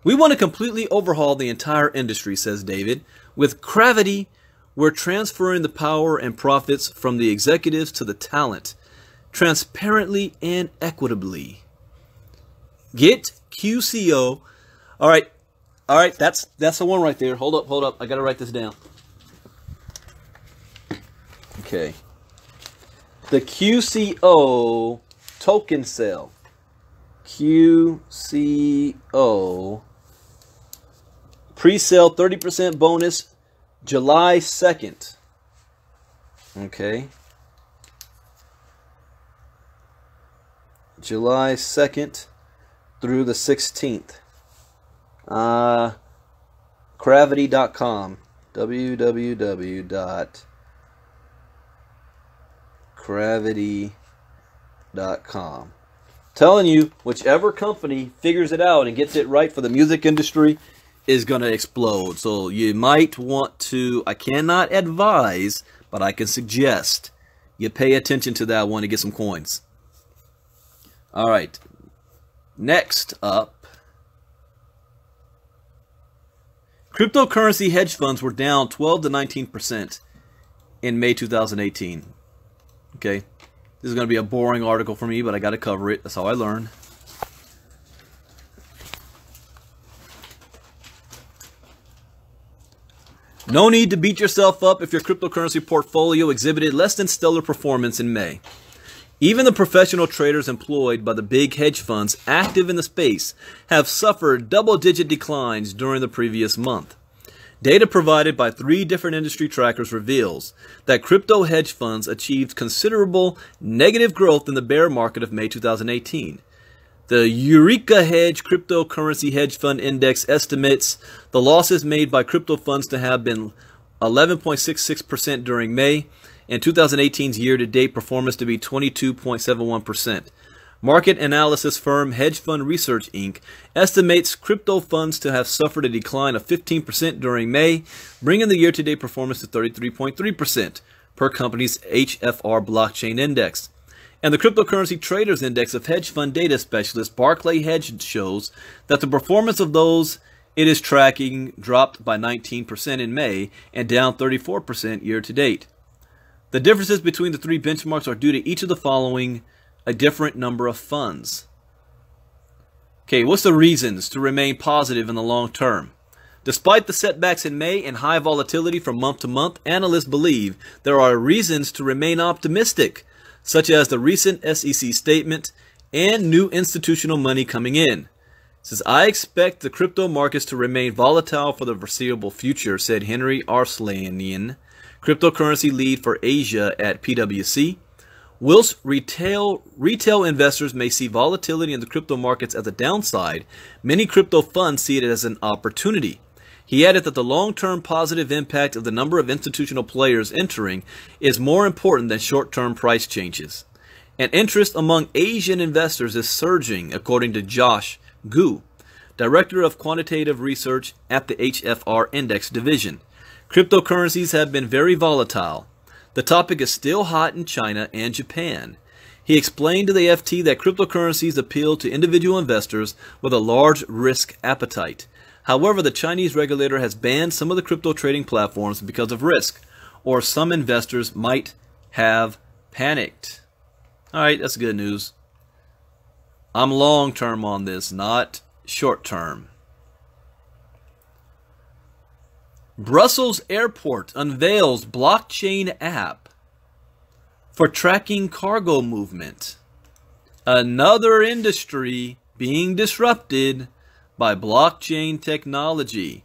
We want to completely overhaul the entire industry, says David. With Gravity, we're transferring the power and profits from the executives to the talent, transparently and equitably. Get QCO. All right, that's the one right there. Hold up. I got to write this down. Okay. The QCO token sale. QCO pre-sale 30% bonus July 2nd. Okay. July 2nd through the 16th. Gravity.com. www.gravity.com. Telling you, whichever company figures it out and gets it right for the music industry is going to explode. So you might want to, I cannot advise, but I can suggest you pay attention to that one to get some coins. All right. Next up, cryptocurrency hedge funds were down 12 to 19% in May 2018. Okay. This is going to be a boring article for me, but I got to cover it. That's how I learn. No need to beat yourself up if your cryptocurrency portfolio exhibited less than stellar performance in May. Even the professional traders employed by the big hedge funds active in the space have suffered double-digit declines during the previous month. Data provided by 3 different industry trackers reveals that crypto hedge funds achieved considerable negative growth in the bear market of May 2018. The Eureka Hedge Cryptocurrency Hedge Fund Index estimates the losses made by crypto funds to have been 11.66% during May, and 2018's year-to-date performance to be 22.71%. Market analysis firm Hedge Fund Research Inc. estimates crypto funds to have suffered a decline of 15% during May, bringing the year-to-date performance to 33.3% per company's HFR blockchain index. And the Cryptocurrency Traders Index of hedge fund data specialist Barclay Hedge shows that the performance of those it is tracking dropped by 19% in May and down 34% year-to-date. The differences between the 3 benchmarks are due to each of the following: a different number of funds. Okay, what's the reasons to remain positive in the long term? Despite the setbacks in May and high volatility from month to month, analysts believe there are reasons to remain optimistic, such as the recent SEC statement and new institutional money coming in. It says, I expect the crypto markets to remain volatile for the foreseeable future, said Henry Arslanian, cryptocurrency lead for Asia at PwC. Whilst retail investors may see volatility in the crypto markets as a downside, many crypto funds see it as an opportunity. He added that the long-term positive impact of the number of institutional players entering is more important than short-term price changes. And interest among Asian investors is surging, according to Josh Gu, Director of Quantitative Research at the HFR Index Division. Cryptocurrencies have been very volatile. The topic is still hot in China and Japan. He explained to the FT that cryptocurrencies appeal to individual investors with a large risk appetite. However, the Chinese regulator has banned some of the crypto trading platforms because of risk, or some investors might have panicked. All right, that's good news. I'm long-term on this, not short-term. Brussels Airport unveils blockchain app for tracking cargo movement. Another industry being disrupted by blockchain technology.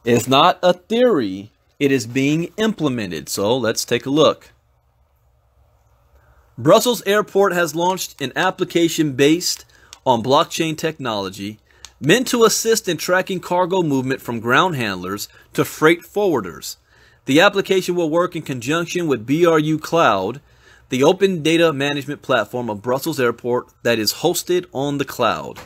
It's not a theory, it is being implemented. So let's take a look. Brussels Airport has launched an application based on blockchain technology meant to assist in tracking cargo movement from ground handlers to freight forwarders. The application will work in conjunction with BRU Cloud, the the open data management platform of Brussels Airport that is hosted on the cloud.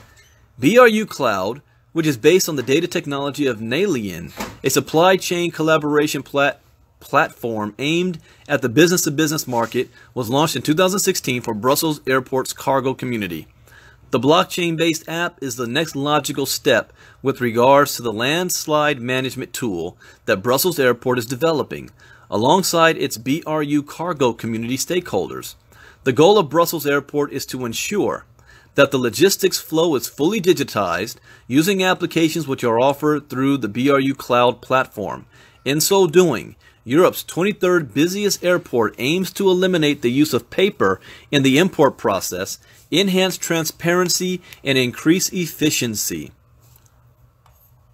BRU Cloud, which is based on the data technology of Nalian, a supply chain collaboration platform aimed at the business-to-business market, was launched in 2016 for Brussels Airport's cargo community. The blockchain-based app is the next logical step with regards to the landslide management tool that Brussels Airport is developing, alongside its BRU cargo community stakeholders. The goal of Brussels Airport is to ensure that the logistics flow is fully digitized using applications which are offered through the BRU Cloud platform. In so doing, Europe's 23rd busiest airport aims to eliminate the use of paper in the import process, enhance transparency, and increase efficiency.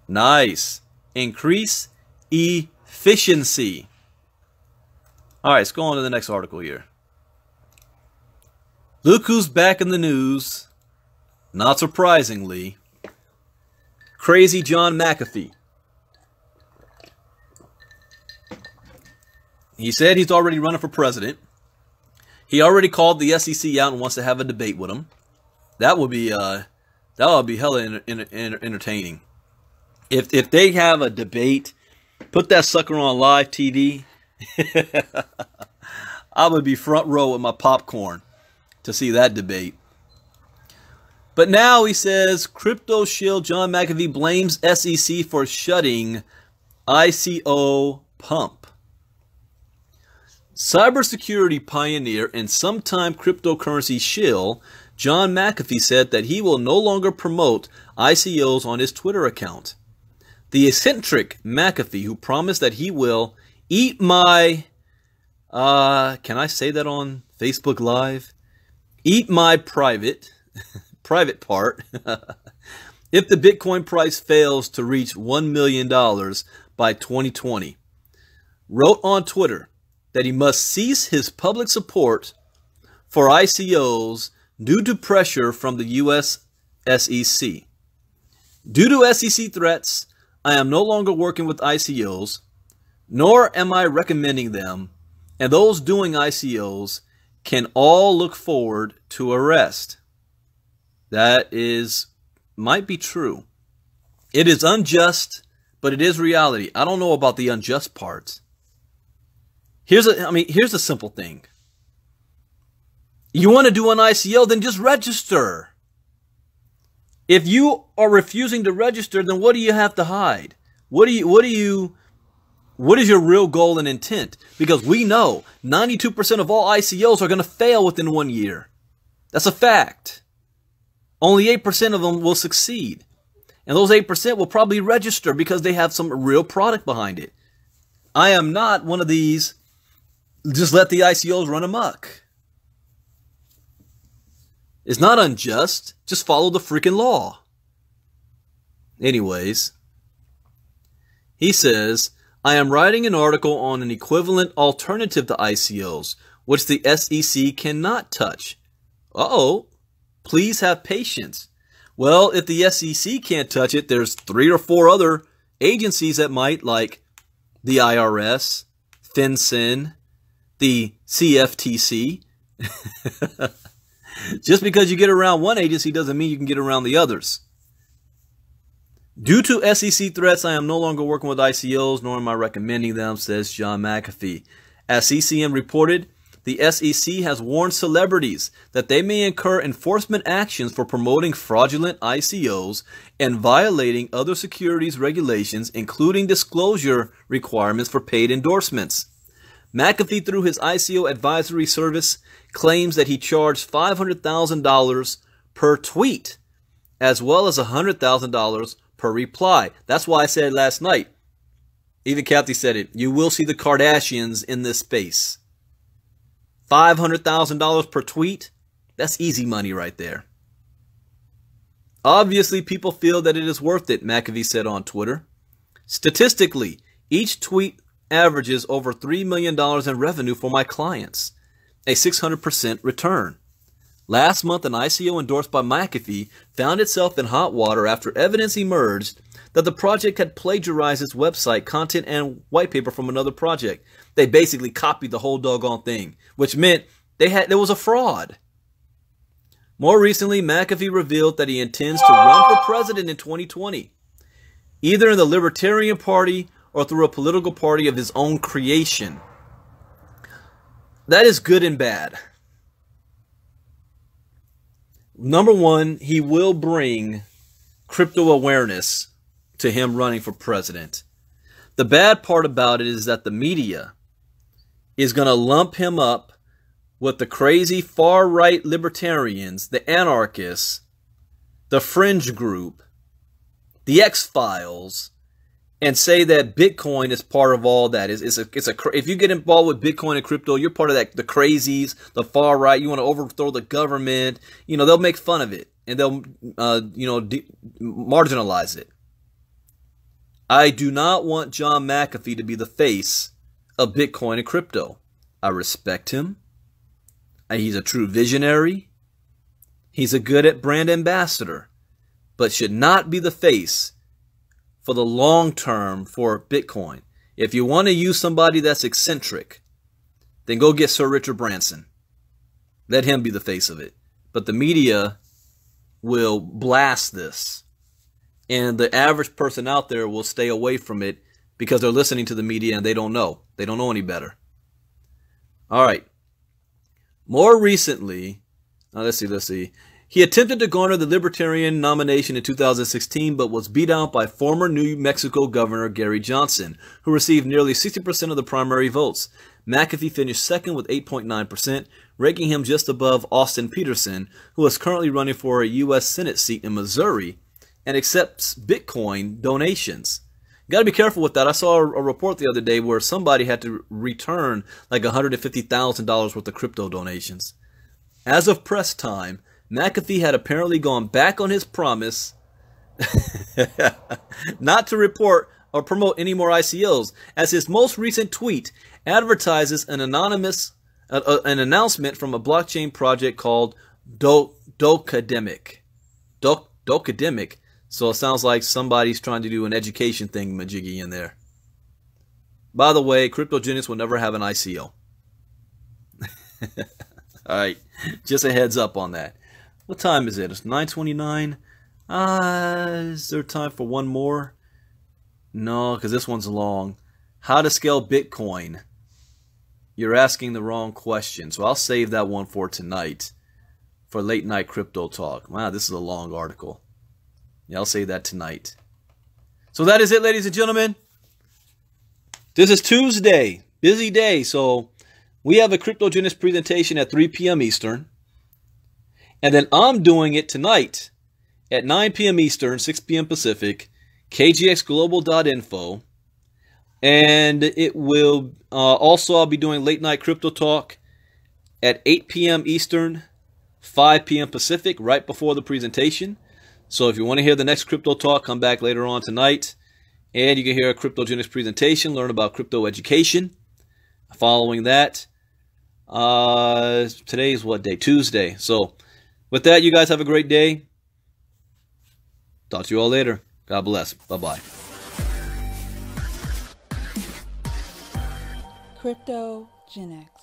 Nice. Increase efficiency. All right, let's go on to the next article here. Look who's back in the news. Not surprisingly, Crazy John McAfee. He said he's already running for president. He already called the SEC out and wants to have a debate with him. That would be hella entertaining. If they have a debate, put that sucker on live TV. I would be front row with my popcorn to see that debate. But now he says crypto shill John McAfee blames SEC for shutting ICO pump. Cybersecurity pioneer and sometime cryptocurrency shill John McAfee said that he will no longer promote ICOs on his Twitter account. The eccentric McAfee, who promised that he will eat my, can I say that on Facebook Live? Eat my private part if the Bitcoin price fails to reach $1 million by 2020, wrote on Twitter that he must cease his public support for ICOs due to pressure from the US SEC. Due to SEC threats, I am no longer working with ICOs, nor am I recommending them, and those doing ICOs can all look forward to arrest. That might be true. It is unjust, but it is reality. I don't know about the unjust parts. Here's a simple thing. You want to do an ICO, then just register. If you are refusing to register, then what do you have to hide? What is your real goal and intent? Because we know 92% of all ICOs are going to fail within 1 year. That's a fact. Only 8% of them will succeed. And those 8% will probably register because they have some real product behind it. I am not one of these, just let the ICOs run amok. It's not unjust. Just follow the freaking law. Anyways, he says, I am writing an article on an equivalent alternative to ICOs, which the SEC cannot touch. Uh-oh. Please have patience. Well, if the SEC can't touch it, there's 3 or 4 other agencies that might, like the IRS, FinCEN, the CFTC. Just because you get around one agency doesn't mean you can get around the others. Due to SEC threats, I am no longer working with ICOs, nor am I recommending them, says John McAfee. As CCM reported, the SEC has warned celebrities that they may incur enforcement actions for promoting fraudulent ICOs and violating other securities regulations, including disclosure requirements for paid endorsements. McAfee, through his ICO advisory service, claims that he charged $500,000 per tweet, as well as $100,000 per reply. That's why I said last night, even Kathy said it, you will see the Kardashians in this space. $500,000 per tweet, that's easy money right there. Obviously, people feel that it is worth it, McAfee said on Twitter. Statistically, each tweet averages over $3 million in revenue for my clients, a 600% return. Last month, an ICO endorsed by McAfee found itself in hot water after evidence emerged that the project had plagiarized its website content and white paper from another project. They basically copied the whole doggone thing, which meant There was a fraud. More recently, McAfee revealed that he intends to run for president in 2020, either in the Libertarian Party or through a political party of his own creation. That is good and bad. Number one, he will bring crypto awareness to him running for president. The bad part about it is that the media is going to lump him up with the crazy far-right libertarians, the anarchists, the fringe group, the X-Files, and say that Bitcoin is part of all that. If you get involved with Bitcoin and crypto, you're part of that. The crazies, the far-right, you want to overthrow the government. You know, they'll make fun of it and they'll, marginalize it. I do not want John McAfee to be the face of Bitcoin and crypto. I respect him. He's a true visionary. He's a good brand ambassador, but should not be the face for the long term for Bitcoin. If you want to use somebody that's eccentric, then go get Sir Richard Branson. Let him be the face of it. But the media will blast this, and the average person out there will stay away from it because they're listening to the media and they don't know. They don't know any better. All right. More recently, let's see. He attempted to garner the Libertarian nomination in 2016, but was beat out by former New Mexico Governor Gary Johnson, who received nearly 60% of the primary votes. McAfee finished second with 8.9%, ranking him just above Austin Peterson, who is currently running for a U.S. Senate seat in Missouri and accepts Bitcoin donations. You got to be careful with that. I saw a report the other day where somebody had to return like $150,000 worth of crypto donations. As of press time, McAfee had apparently gone back on his promise not to report or promote any more ICOs, as his most recent tweet advertises an announcement from a blockchain project called Docademic. Docademic. So it sounds like somebody's trying to do an education thing majiggy in there. By the way, Cryptogenics will never have an ICO. All right, just a heads up on that. What time is it? It's 9:29. Is there time for one more? No, because this one's long. How to scale Bitcoin. You're asking the wrong question, so I'll save that one for tonight for late night crypto talk. Wow, this is a long article. Yeah, I'll say that tonight. So that is it, ladies and gentlemen. This is Tuesday. Busy day. So we have a Cryptogenics presentation at 3 p.m. Eastern. And then I'm doing it tonight at 9 p.m. Eastern, 6 p.m. Pacific, kgxglobal.info. And it will also, I'll be doing late night crypto talk at 8 p.m. Eastern, 5 p.m. Pacific, right before the presentation. So if you want to hear the next crypto talk, come back later on tonight. And you can hear a Cryptogenics presentation, learn about crypto education. Following that, today is what day? Tuesday. So with that, you guys have a great day. Talk to you all later. God bless. Bye-bye. Cryptogenics.